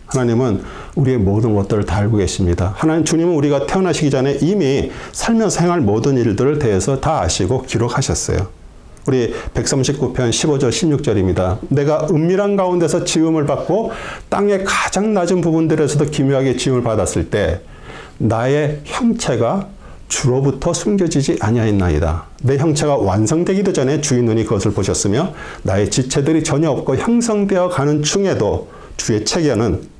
하나님은 우리의 모든 것들을 다 알고 계십니다. 하나님 주님은 우리가 태어나시기 전에 이미 살면서 행할 모든 일들을 대해서 다 아시고 기록하셨어요. 우리 139편 15절 16절입니다. 내가 은밀한 가운데서 지음을 받고 땅의 가장 낮은 부분들에서도 기묘하게 지음을 받았을 때 나의 형체가 주로부터 숨겨지지 아니하였나이다. 내 형체가 완성되기도 전에 주의 눈이 그것을 보셨으며 나의 지체들이 전혀 없고 형성되어 가는 중에도 주의 책에는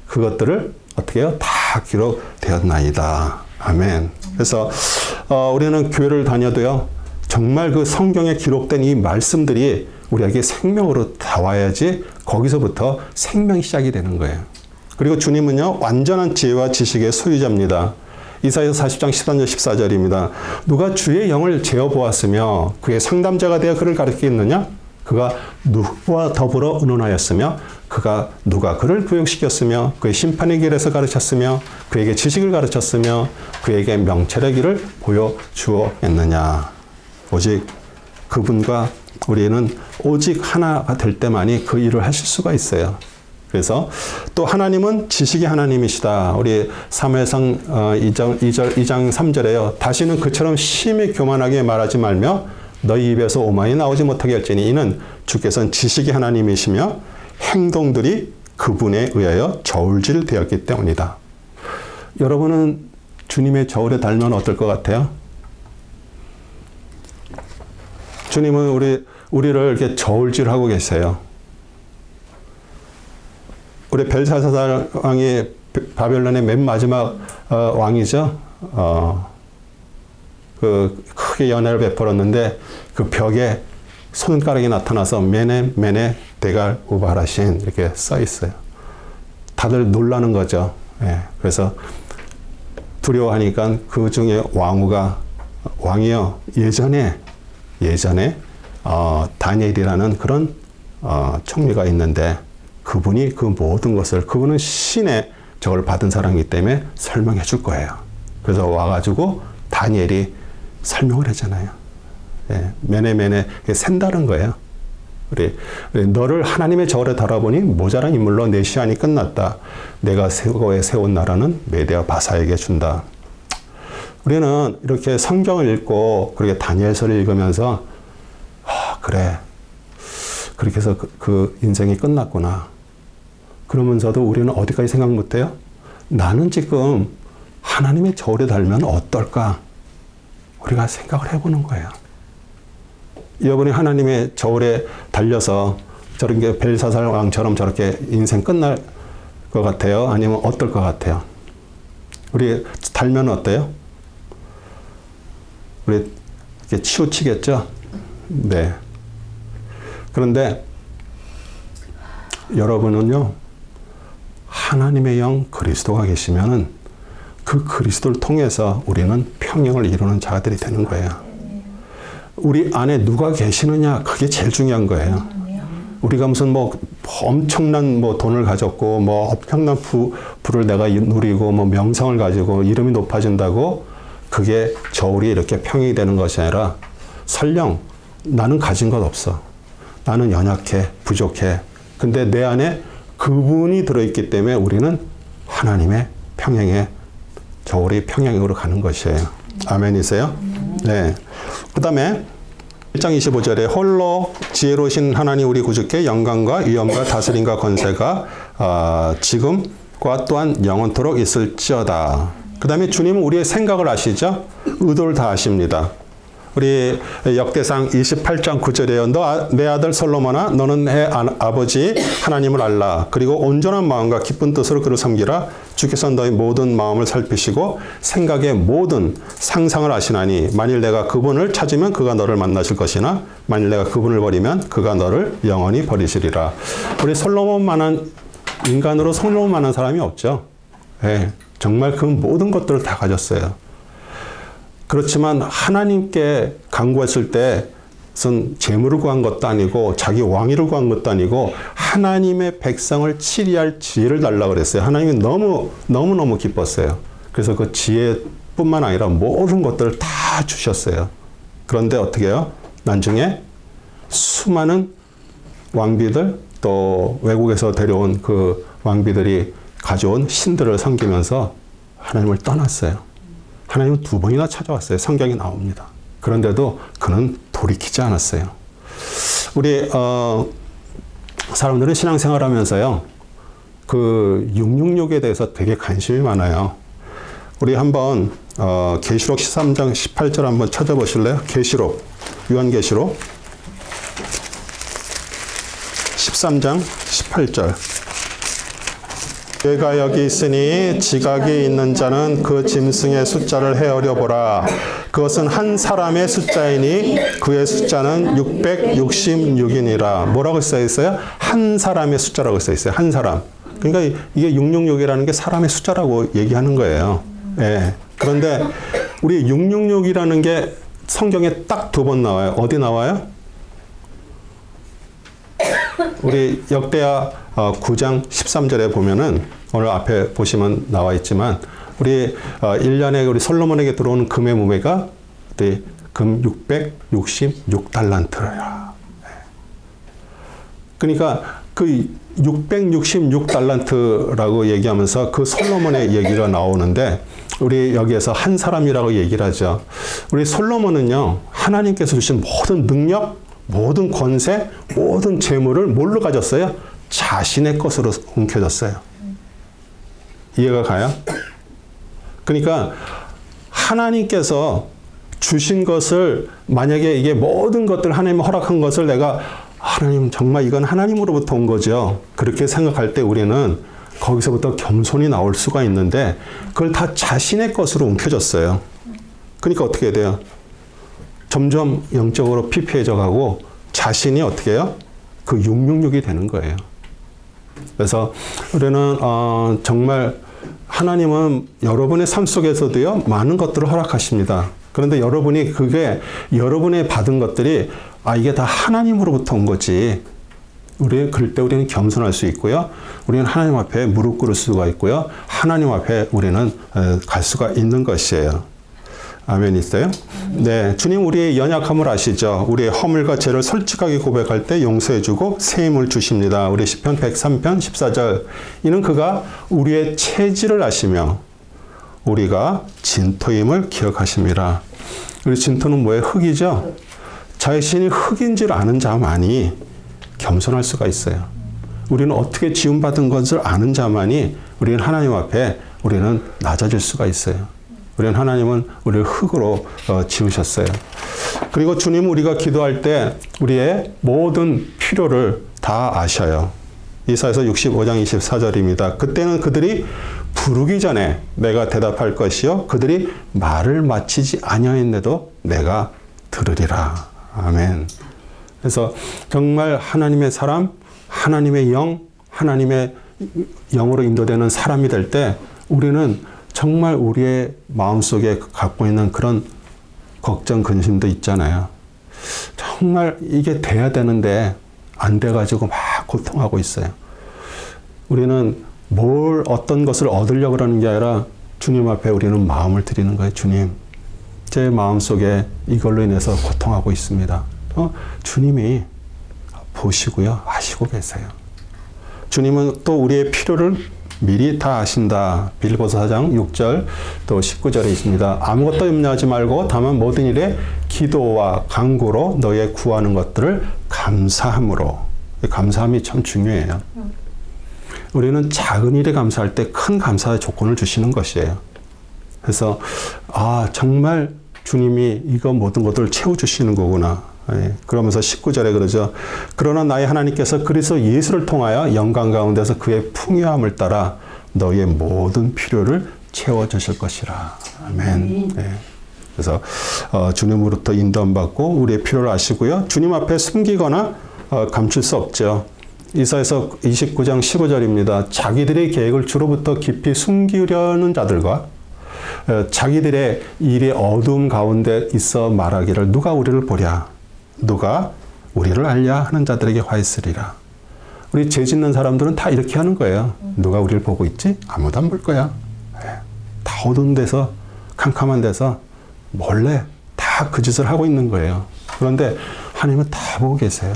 그것들을 어떻게 해요? 다 기록되었나이다. 아멘. 그래서 우리는 교회를 다녀도요, 정말 그 성경에 기록된 이 말씀들이 우리에게 생명으로 다와야지 거기서부터 생명이 시작이 되는 거예요. 그리고 주님은요, 완전한 지혜와 지식의 소유자입니다. 이사야서 40장 13절 14절입니다. 누가 주의 영을 재어보았으며 그의 상담자가 되어 그를 가르치겠느냐? 그가 누구와 더불어 의논하였으며 누가 그를 교육시켰으며 그의 심판의 길에서 가르쳤으며 그에게 지식을 가르쳤으며 그에게 명철의 길을 보여주었느냐. 오직 그분과 우리는 오직 하나가 될 때만이 그 일을 하실 수가 있어요. 그래서 또 하나님은 지식의 하나님이시다. 우리 사무엘상 2장 3절에요. 다시는 그처럼 심히 교만하게 말하지 말며 너희 입에서 오만이 나오지 못하게 할지니 이는 주께서는 지식의 하나님이시며 행동들이 그분에 의하여 저울질 되었기 때문이다. 여러분은 주님의 저울에 달면 어떨 것 같아요? 주님은 우리를 이렇게 저울질하고 계세요. 우리 벨사살 왕이 바벨론의 맨 마지막 왕이죠. 그 크게 연회를 베풀었는데 그 벽에 손가락이 나타나서 메네 데갈 우바라신 이렇게 써 있어요. 다들 놀라는 거죠. 예, 그래서 두려워하니까 그 중에 왕이요 예전에 다니엘이라는 그런 총리가 있는데 그분이 그 모든 것을 그분은 신의 저걸 받은 사람이기 때문에 설명해 줄 거예요. 그래서 와가지고 다니엘이 설명을 하잖아요. 예, 메네 샌다는 거예요. 우리 너를 하나님의 저울에 달아보니 모자란 인물로 내 시한이 끝났다. 내가 세고에 세운 나라는 메대와 바사에게 준다. 우리는 이렇게 성경을 읽고 그렇게 다니엘서를 읽으면서 그래 그렇게 해서 그 인생이 끝났구나. 그러면서도 우리는 어디까지 생각 못해요? 나는 지금 하나님의 저울에 달면 어떨까? 우리가 생각을 해보는 거예요. 여러분이 하나님의 저울에 달려서 저렇게 벨사살 왕처럼 저렇게 인생 끝날 것 같아요? 아니면 어떨 것 같아요? 우리 달면 어때요? 우리 이렇게 치우치겠죠? 네. 그런데 여러분은요, 하나님의 영 그리스도가 계시면은 그 그리스도를 통해서 우리는 평형을 이루는 자들이 되는 거예요. 우리 안에 누가 계시느냐, 그게 제일 중요한 거예요. 우리가 무슨 엄청난 돈을 가졌고, 엄청난 부를 내가 누리고, 명성을 가지고, 이름이 높아진다고, 그게 저울이 이렇게 평이 되는 것이 아니라, 설령 나는 가진 것 없어. 나는 연약해, 부족해. 근데 내 안에 그분이 들어있기 때문에 우리는 하나님의 평행의 저울이 평행으로 가는 것이에요. 아멘이세요? 네. 그 다음에 1장 25절에 홀로 지혜로우신 하나님 우리 구주께 영광과 위엄과 다스림과 권세가 지금과 또한 영원토록 있을지어다. 그 다음에 주님은 우리의 생각을 아시죠? 의도를 다 아십니다. 우리 역대상 28장 9절에요. 내 아들 솔로몬아 너는 내 아버지 하나님을 알라. 그리고 온전한 마음과 기쁜 뜻으로 그를 섬기라. 주께서 너희 모든 마음을 살피시고 생각의 모든 상상을 아시나니 만일 내가 그분을 찾으면 그가 너를 만나실 것이나 만일 내가 그분을 버리면 그가 너를 영원히 버리시리라. 우리 솔로몬만한 인간으로 솔로몬만한 사람이 없죠. 네, 정말 그 모든 것들을 다 가졌어요. 그렇지만 하나님께 간구했을 때 무슨 재물을 구한 것도 아니고 자기 왕위를 구한 것도 아니고 하나님의 백성을 치리할 지혜를 달라고 그랬어요. 하나님이 너무너무 기뻤어요. 그래서 그 지혜뿐만 아니라 모든 것들을 다 주셨어요. 그런데 어떻게 해요? 나중에 수많은 왕비들 또 외국에서 데려온 그 왕비들이 가져온 신들을 섬기면서 하나님을 떠났어요. 하나님은 2번이나 찾아왔어요. 성경에 나옵니다. 그런데도 그는 돌이키지 않았어요. 우리 사람들은 신앙생활 하면서요. 그 666에 대해서 되게 관심이 많아요. 우리 한번 계시록 13장 18절 한번 찾아보실래요? 계시록, 요한계시록 13장 18절. 죄가 여기 있으니 지각이 있는 자는 그 짐승의 숫자를 헤아려 보라. 그것은 한 사람의 숫자이니 그의 숫자는 666이니라. 뭐라고 써 있어요? 한 사람의 숫자라고 써 있어요. 한 사람. 그러니까 이게 666이라는 게 사람의 숫자라고 얘기하는 거예요. 예. 그런데 우리 666이라는 게 성경에 딱 2번 나와요. 어디 나와요? 우리 역대하 9장 13절에 보면은 오늘 앞에 보시면 나와 있지만 우리 1년에 우리 솔로몬에게 들어오는 금의 무게가 금 666달란트라. 그러니까 그 666달란트라고 얘기하면서 그 솔로몬의 얘기가 나오는데 우리 여기에서 한 사람이라고 얘기를 하죠. 우리 솔로몬은요. 하나님께서 주신 모든 능력, 모든 권세, 모든 재물을 뭘로 가졌어요? 자신의 것으로 움켜졌어요. 이해가 가요? 그러니까 하나님께서 주신 것을 만약에 이게 모든 것들 하나님 허락한 것을 내가 하나님 정말 이건 하나님으로부터 온 거죠. 그렇게 생각할 때 우리는 거기서부터 겸손이 나올 수가 있는데 그걸 다 자신의 것으로 움켜졌어요. 그러니까 어떻게 해야 돼요? 점점 영적으로 피폐해져 가고 자신이 어떻게 해요? 그 666이 되는 거예요. 그래서 우리는 정말 하나님은 여러분의 삶 속에서도요 많은 것들을 허락하십니다. 그런데 여러분이 그게 여러분의 받은 것들이 이게 다 하나님으로부터 온 거지. 그럴 때 우리는 겸손할 수 있고요. 우리는 하나님 앞에 무릎 꿇을 수가 있고요. 하나님 앞에 우리는 갈 수가 있는 것이에요. 아멘 있어요? 네, 주님 우리의 연약함을 아시죠? 우리의 허물과 죄를 솔직하게 고백할 때 용서해주고 새 힘을 주십니다. 우리 시편 103편 14절. 이는 그가 우리의 체질을 아시며 우리가 진토임을 기억하십니다. 우리 진토는 뭐예요? 흙이죠? 자신이 흙인 줄 아는 자만이 겸손할 수가 있어요. 우리는 어떻게 지음받은 것을 아는 자만이 우리는 하나님 앞에 우리는 낮아질 수가 있어요. 우리는 하나님은 우리를 흙으로 지으셨어요. 그리고 주님은 우리가 기도할 때 우리의 모든 필요를 다 아셔요. 이사야서 65장 24절입니다. 그때는 그들이 부르기 전에 내가 대답할 것이요 그들이 말을 마치지 아니하였는데도 내가 들으리라. 아멘. 그래서 정말 하나님의 사람, 하나님의 영, 하나님의 영으로 인도되는 사람이 될 때 우리는 정말 우리의 마음속에 갖고 있는 그런 걱정, 근심도 있잖아요. 정말 이게 돼야 되는데 안 돼가지고 막 고통하고 있어요. 우리는 어떤 것을 얻으려고 하는 게 아니라 주님 앞에 우리는 마음을 드리는 거예요. 주님, 제 마음속에 이걸로 인해서 고통하고 있습니다. 주님이 보시고요. 아시고 계세요. 주님은 또 우리의 필요를 미리 다 아신다. 빌립보서 4장 6절 또 19절에 있습니다. 아무것도 염려하지 말고 다만 모든 일에 기도와 간구로 너의 구하는 것들을 감사함으로. 감사함이 참 중요해요. 우리는 작은 일에 감사할 때 큰 감사의 조건을 주시는 것이에요. 그래서 정말 주님이 이거 모든 것들을 채워주시는 거구나. 그러면서 19절에 그러죠. 그러나 나의 하나님께서 그리스도 예수를 통하여 영광 가운데서 그의 풍요함을 따라 너의 모든 필요를 채워주실 것이라. 아멘. 네. 그래서 주님으로부터 인도받고 우리의 필요를 아시고요. 주님 앞에 숨기거나 감출 수 없죠. 이사야서 29장 15절입니다. 자기들의 계획을 주로부터 깊이 숨기려는 자들과 자기들의 일의 어두움 가운데 있어 말하기를 누가 우리를 보랴. 누가 우리를 알랴 하는 자들에게 화 있으리라. 우리 죄 짓는 사람들은 다 이렇게 하는 거예요. 누가 우리를 보고 있지? 아무도 안 볼 거야. 다 어두운 데서, 캄캄한 데서 몰래 다 그 짓을 하고 있는 거예요. 그런데 하나님은 다 보고 계세요.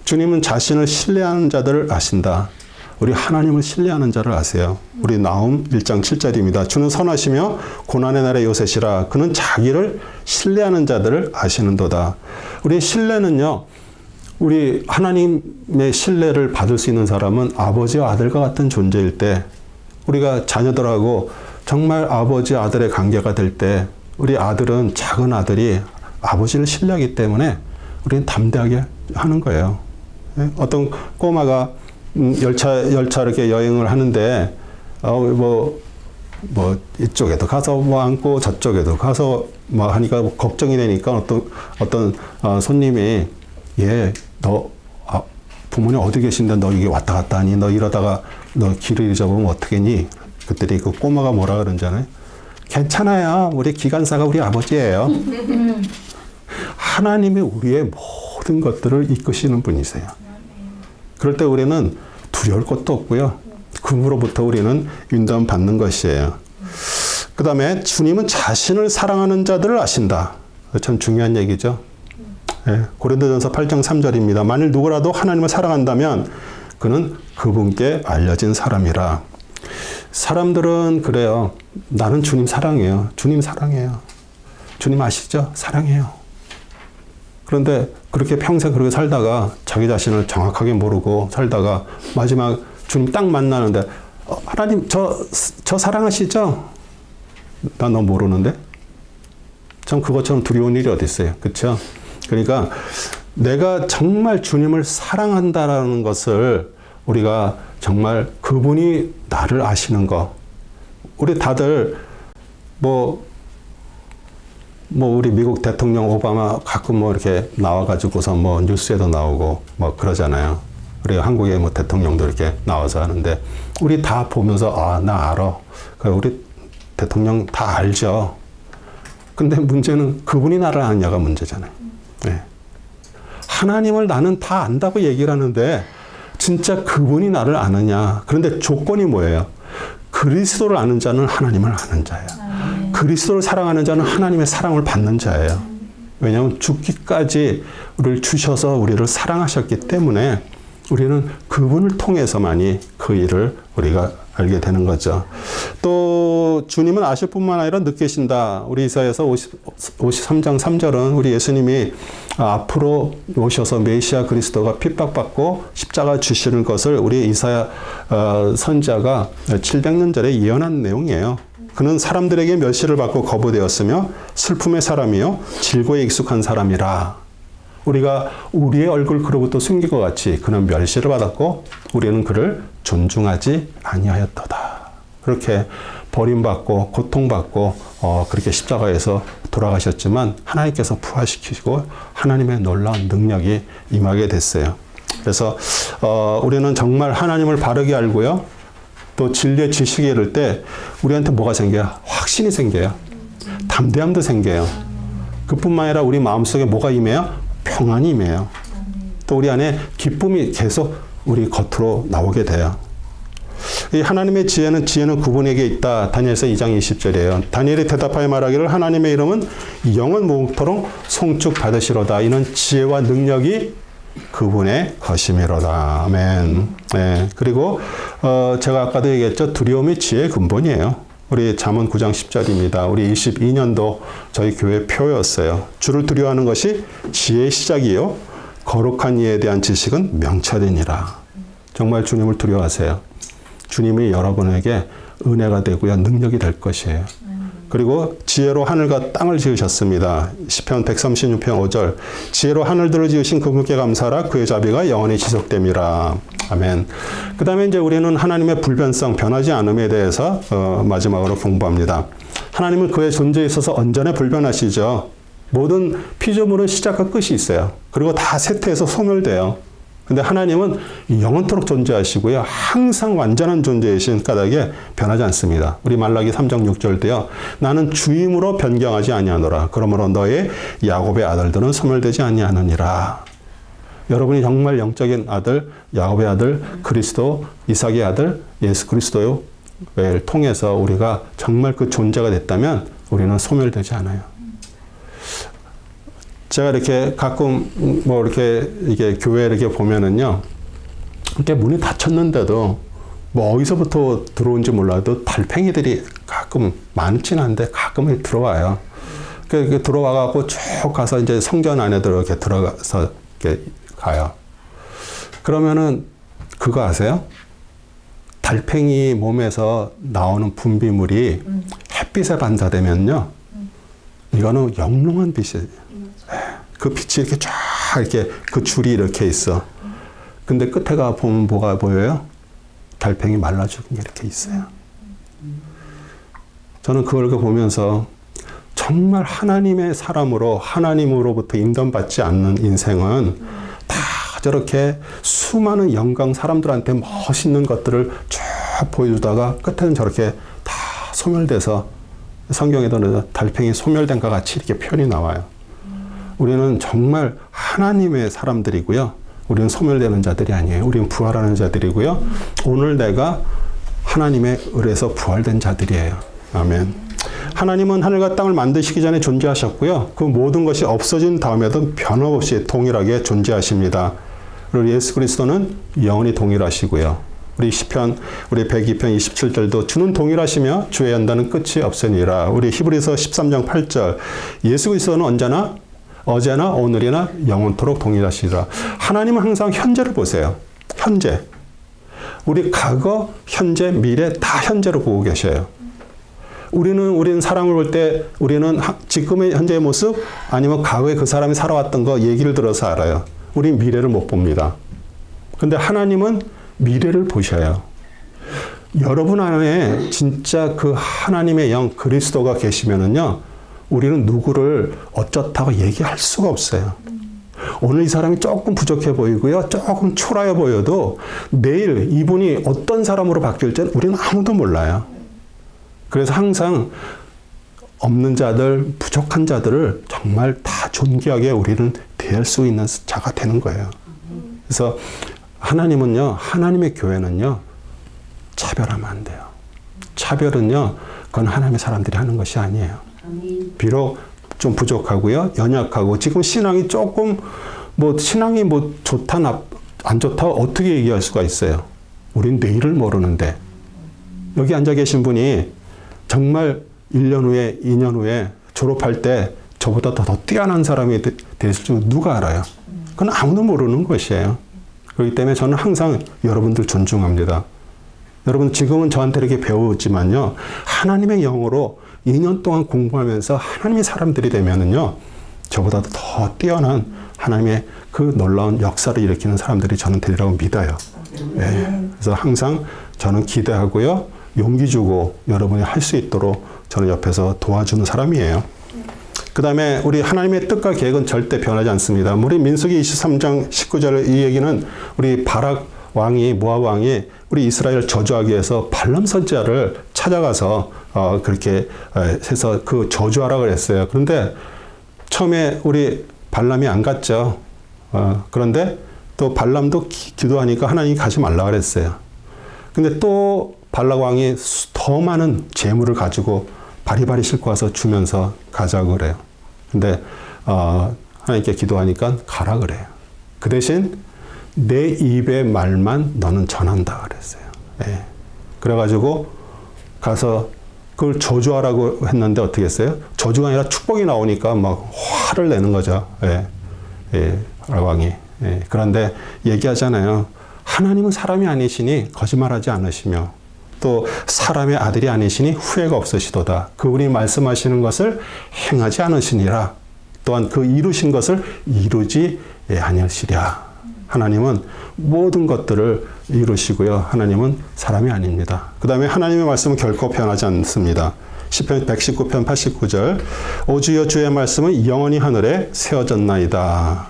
주님은 자신을 신뢰하는 자들을 아신다. 우리 하나님을 신뢰하는 자를 아세요. 우리 나움 1장 7절입니다. 주는 선하시며 고난의 날에 요새시라. 그는 자기를 신뢰하는 자들을 아시는도다. 우리의 신뢰는요, 우리 하나님의 신뢰를 받을 수 있는 사람은 아버지와 아들과 같은 존재일 때, 우리가 자녀들하고 정말 아버지 아들의 관계가 될 때, 우리 아들은, 작은 아들이 아버지를 신뢰하기 때문에 우리는 담대하게 하는 거예요. 어떤 꼬마가 열차 이렇게 여행을 하는데, 이쪽에도 가서 앉고 저쪽에도 가서 하니까 걱정이 되니까 어떤 손님이, 너 부모님 어디 계신데 너 이게 왔다 갔다 하니? 너 이러다가 너 길을 잊어보면 어떡하니? 그랬더니 그 꼬마가 뭐라 그러잖아요. 괜찮아요. 우리 기관사가 우리 아버지예요. 하나님이 우리의 모든 것들을 이끄시는 분이세요. 그럴 때 우리는 두려울 것도 없고요. 그로부터 우리는 윤담 받는 것이에요. 그 다음에 주님은 자신을 사랑하는 자들을 아신다. 참 중요한 얘기죠. 고린도전서 8장 3절입니다. 만일 누구라도 하나님을 사랑한다면 그는 그분께 알려진 사람이라. 사람들은 그래요. 나는 주님 사랑해요. 주님 사랑해요. 주님 아시죠? 사랑해요. 그런데 그렇게 평생 그렇게 살다가 자기 자신을 정확하게 모르고 살다가 마지막 주님 딱 만나는데, 하나님 저 사랑하시죠? 나 너 모르는데? 전 그것처럼 두려운 일이 어디 있어요. 그렇죠? 그러니까 내가 정말 주님을 사랑한다라는 것을 우리가 정말 그분이 나를 아시는 거. 우리 다들 우리 미국 대통령 오바마 가끔 이렇게 나와가지고서 뉴스에도 나오고 그러잖아요. 우리 한국의 대통령도 이렇게 나와서 하는데, 우리 다 보면서, 나 알아. 우리 대통령 다 알죠. 근데 문제는 그분이 나를 아느냐가 문제잖아요. 하나님을 나는 다 안다고 얘기를 하는데, 진짜 그분이 나를 아느냐. 그런데 조건이 뭐예요? 그리스도를 아는 자는 하나님을 아는 자예요. 그리스도를 사랑하는 자는 하나님의 사랑을 받는 자예요. 왜냐하면 죽기까지 우리를 주셔서 우리를 사랑하셨기 때문에 우리는 그분을 통해서만이 그 일을 우리가 알게 되는 거죠. 또 주님은 아실 뿐만 아니라 느끼신다. 우리 이사야서 53장 3절은 우리 예수님이 앞으로 오셔서 메시아 그리스도가 핍박받고 십자가 주시는 것을 우리 이사야 선지자가 700년 전에 예언한 내용이에요. 그는 사람들에게 멸시를 받고 거부되었으며 슬픔의 사람이요 질고에 익숙한 사람이라. 우리가 우리의 얼굴 그로부터 숨긴 것 같이 그는 멸시를 받았고 우리는 그를 존중하지 아니하였도다. 그렇게 버림받고 고통받고 그렇게 십자가에서 돌아가셨지만 하나님께서 부활시키시고 하나님의 놀라운 능력이 임하게 됐어요. 그래서 우리는 정말 하나님을 바르게 알고요. 또 진리의 지식이 이를 때 우리한테 뭐가 생겨요? 확신이 생겨요. 담대함도 생겨요. 그뿐만 아니라 우리 마음속에 뭐가 임해요? 평안이 임해요. 또 우리 안에 기쁨이 계속 우리 겉으로 나오게 돼요. 이 하나님의 지혜는 그분에게 있다. 다니엘서 2장 20절이에요. 다니엘이 대답하여 말하기를 하나님의 이름은 영원 무궁토록 송축 받으시로다. 이는 지혜와 능력이 그분의 것이미로다. 아멘. 네. 그리고 제가 아까도 얘기했죠. 두려움이 지혜의 근본이에요. 우리 잠언 9장 10절입니다. 우리 22년도 저희 교회 표였어요. 주를 두려워하는 것이 지혜의 시작이요. 거룩한 이에 대한 지식은 명철이니라. 정말 주님을 두려워하세요. 주님이 여러분에게 은혜가 되고요. 능력이 될 것이에요. 그리고 지혜로 하늘과 땅을 지으셨습니다. 시편 136편 5절. 지혜로 하늘들을 지으신 그분께 감사하라. 그의 자비가 영원히 지속됨이라. 아멘. 그 다음에 이제 우리는 하나님의 불변성, 변하지 않음에 대해서 마지막으로 공부합니다. 하나님은 그의 존재에 있어서 언제나 불변하시죠. 모든 피조물은 시작과 끝이 있어요. 그리고 다 쇠퇴해서 소멸돼요. 근데 하나님은 영원토록 존재하시고요. 항상 완전한 존재이신 까닭에 변하지 않습니다. 우리 말라기 3장 6절 때요. 나는 주임으로 변경하지 아니하노라. 그러므로 너의 야곱의 아들들은 소멸되지 아니하느니라. 여러분이 정말 영적인 아들, 야곱의 아들, 그리스도, 이삭의 아들, 예수 그리스도를 통해서 우리가 정말 그 존재가 됐다면 우리는 소멸되지 않아요. 제가 이렇게 가끔 뭐 이게 교회 이렇게 보면은요, 이렇게 문이 닫혔는데도 뭐 어디서부터 들어온지 몰라도 달팽이들이 가끔 많지는 않은데 가끔 들어와요. 그 들어와갖고 쭉 가서 이제 성전 안에 이렇게 들어가서 이렇게 가요. 그러면은 그거 아세요? 달팽이 몸에서 나오는 분비물이 햇빛에 반사되면요, 이거는 영롱한 빛이에요. 그 빛이 이렇게 쫙 이렇게 그 줄이 이렇게 있어. 근데 끝에 가 보면 뭐가 보여요? 달팽이 말라 죽은 게 이렇게 있어요. 저는 그걸 보면서 정말 하나님의 사람으로 하나님으로부터 인도받지 않는 인생은 다 저렇게 수많은 영광 사람들한테 멋있는 것들을 쫙 보여주다가 끝에는 저렇게 다 소멸돼서 성경에도 달팽이 소멸된 것 같이 이렇게 표현이 나와요. 우리는 정말 하나님의 사람들이고요. 우리는 소멸되는 자들이 아니에요. 우리는 부활하는 자들이고요. 오늘 내가 하나님의 을에서 부활된 자들이에요. 아멘. 하나님은 하늘과 땅을 만드시기 전에 존재하셨고요. 그 모든 것이 없어진 다음에도 변함없이 동일하게 존재하십니다. 그리고 예수 그리스도는 영원히 동일하시고요. 우리 시편, 우리 102편 27절도 주는 동일하시며 주의 연단은 끝이 없으니라. 우리 히브리서 13장 8절 예수 그리스도는 언제나 어제나 오늘이나 영원토록 동일하시리라. 하나님은 항상 현재를 보세요. 현재. 우리 과거, 현재, 미래 다 현재로 보고 계셔요. 우리는 사람을 볼 때 우리는 지금의 현재의 모습 아니면 과거에 그 사람이 살아왔던 거 얘기를 들어서 알아요. 우린 미래를 못 봅니다. 근데 하나님은 미래를 보셔요. 여러분 안에 진짜 그 하나님의 영 그리스도가 계시면은요, 우리는 누구를 어쩌다고 얘기할 수가 없어요. 오늘 이 사람이 조금 부족해 보이고요, 조금 초라해 보여도 내일 이분이 어떤 사람으로 바뀔지는 우리는 아무도 몰라요. 그래서 항상 없는 자들, 부족한 자들을 정말 다 존귀하게 우리는 대할 수 있는 자가 되는 거예요. 그래서 하나님은요, 하나님의 교회는요, 차별하면 안 돼요. 차별은요, 그건 하나님의 사람들이 하는 것이 아니에요. 비록 좀 부족하고요, 연약하고, 지금 신앙이 조금, 신앙이 좋다, 안 좋다, 어떻게 얘기할 수가 있어요? 우린 내일을 모르는데, 여기 앉아 계신 분이 정말 1년 후에, 2년 후에 졸업할 때 저보다 더 뛰어난 사람이 됐을 줄 누가 알아요? 그건 아무도 모르는 것이에요. 그렇기 때문에 저는 항상 여러분들 존중합니다. 여러분 지금은 저한테 이렇게 배우지만요, 하나님의 영으로 2년 동안 공부하면서 하나님의 사람들이 되면은요, 저보다 더 뛰어난 하나님의 그 놀라운 역사를 일으키는 사람들이 저는 되리라고 믿어요. 네. 그래서 항상 저는 기대하고요, 용기 주고 여러분이 할 수 있도록 저는 옆에서 도와주는 사람이에요. 그 다음에 우리 하나님의 뜻과 계획은 절대 변하지 않습니다. 우리 민수기 23장 19절 이 얘기는 우리 바락 왕이, 모압 왕이 우리 이스라엘을 저주하기 위해서 발람 선지자를 찾아가서 그렇게 해서 그 저주하라고 그랬어요. 그런데 처음에 우리 발람이 안 갔죠. 그런데 또 발람도 기도하니까 하나님이 가지 말라 그랬어요. 근데 또 발락 왕이 더 많은 재물을 가지고 바리바리 싣고 와서 주면서 가자고 그래요. 근데 하나님께 기도하니까 가라 그래요. 그 대신 내 입의 말만 너는 전한다 그랬어요. 예. 그래가지고 가서 그걸 저주하라고 했는데 어떻게 했어요? 저주가 아니라 축복이 나오니까 막 화를 내는 거죠. 예. 예. 왕이. 예. 그런데 얘기하잖아요. 하나님은 사람이 아니시니 거짓말하지 않으시며 또 사람의 아들이 아니시니 후회가 없으시도다. 그분이 말씀하시는 것을 행하지 않으시니라. 또한 그 이루신 것을 이루지 아니하시랴. 하나님은 모든 것들을 이루시고요. 하나님은 사람이 아닙니다. 그 다음에 하나님의 말씀은 결코 변하지 않습니다. 시편 119편 89절 오 주여 주의 말씀은 영원히 하늘에 세워졌나이다.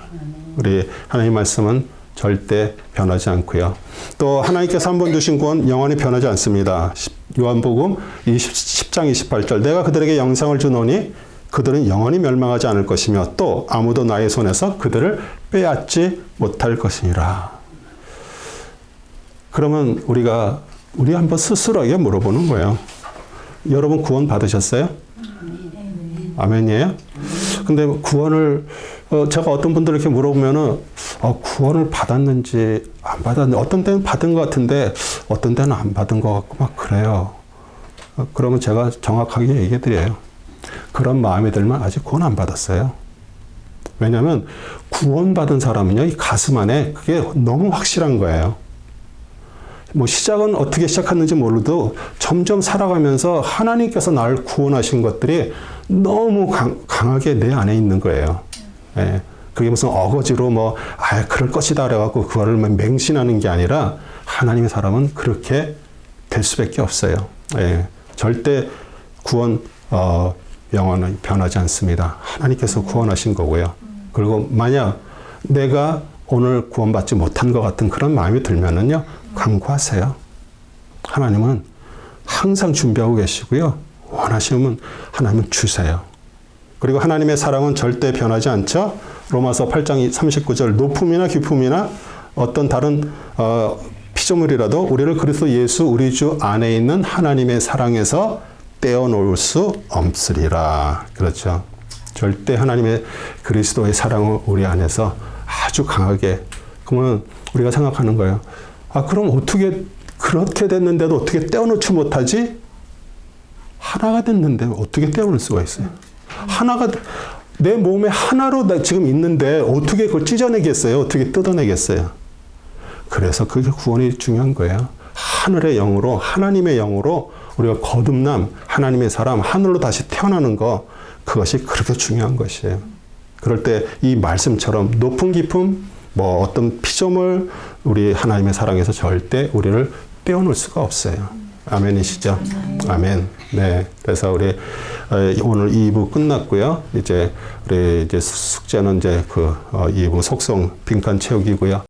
우리 하나님의 말씀은 절대 변하지 않고요. 또 하나님께서 한 번 주신 구원 영원히 변하지 않습니다. 요한복음 10장 28절 내가 그들에게 영생을 주노니 그들은 영원히 멸망하지 않을 것이며 또 아무도 나의 손에서 그들을 빼앗지 못할 것이니라. 그러면 우리 한번 스스로에게 물어보는 거예요. 여러분 구원 받으셨어요? 아멘이에요? 근데 구원을 제가 어떤 분들 이렇게 물어보면은 구원을 받았는지 안 받았는지 어떤 때는 받은 것 같은데 어떤 때는 안 받은 것 같고 막 그래요. 그러면 제가 정확하게 얘기해 드려요. 그런 마음이 들면 아직 구원 안 받았어요. 왜냐하면 구원받은 사람은요, 이 가슴 안에 그게 너무 확실한 거예요. 뭐 시작은 어떻게 시작했는지 모르도 점점 살아가면서 하나님께서 나를 구원하신 것들이 너무 강하게 내 안에 있는 거예요. 예. 그게 무슨 어거지로 그럴 것이다 그래갖고 그거를 맹신하는 게 아니라 하나님의 사람은 그렇게 될 수밖에 없어요. 예. 절대 구원, 영원히 변하지 않습니다. 하나님께서 구원하신 거고요. 그리고 만약 내가 오늘 구원받지 못한 것 같은 그런 마음이 들면은요, 간구하세요. 하나님은 항상 준비하고 계시고요. 원하시면 하나님은 주세요. 그리고 하나님의 사랑은 절대 변하지 않죠. 로마서 8장 39절 높음이나 깊음이나 어떤 다른 피조물이라도 우리를 그리스도 예수 우리 주 안에 있는 하나님의 사랑에서 떼어놓을 수 없으리라. 그렇죠. 절대 하나님의 그리스도의 사랑을 우리 안에서 아주 강하게. 그러면 우리가 생각하는 거예요. 그럼 어떻게 그렇게 됐는데도 어떻게 떼어놓지 못하지? 하나가 됐는데 어떻게 떼어놓을 수가 있어요? 하나가 내 몸에 하나로 지금 있는데 어떻게 그걸 찢어내겠어요? 어떻게 뜯어내겠어요? 그래서 그게 구원이 중요한 거예요. 하늘의 영으로 하나님의 영으로 우리가 거듭남 하나님의 사람 하늘로 다시 태어나는 거 그것이 그렇게 중요한 것이에요. 그럴 때 이 말씀처럼 높은 깊음 어떤 피조물 우리 하나님의 사랑에서 절대 우리를 떼어놓을 수가 없어요. 아멘이시죠? 아멘. 네. 그래서 우리 오늘 2부 끝났고요. 우리 숙제는 2부 속성 빈칸 채우기고요.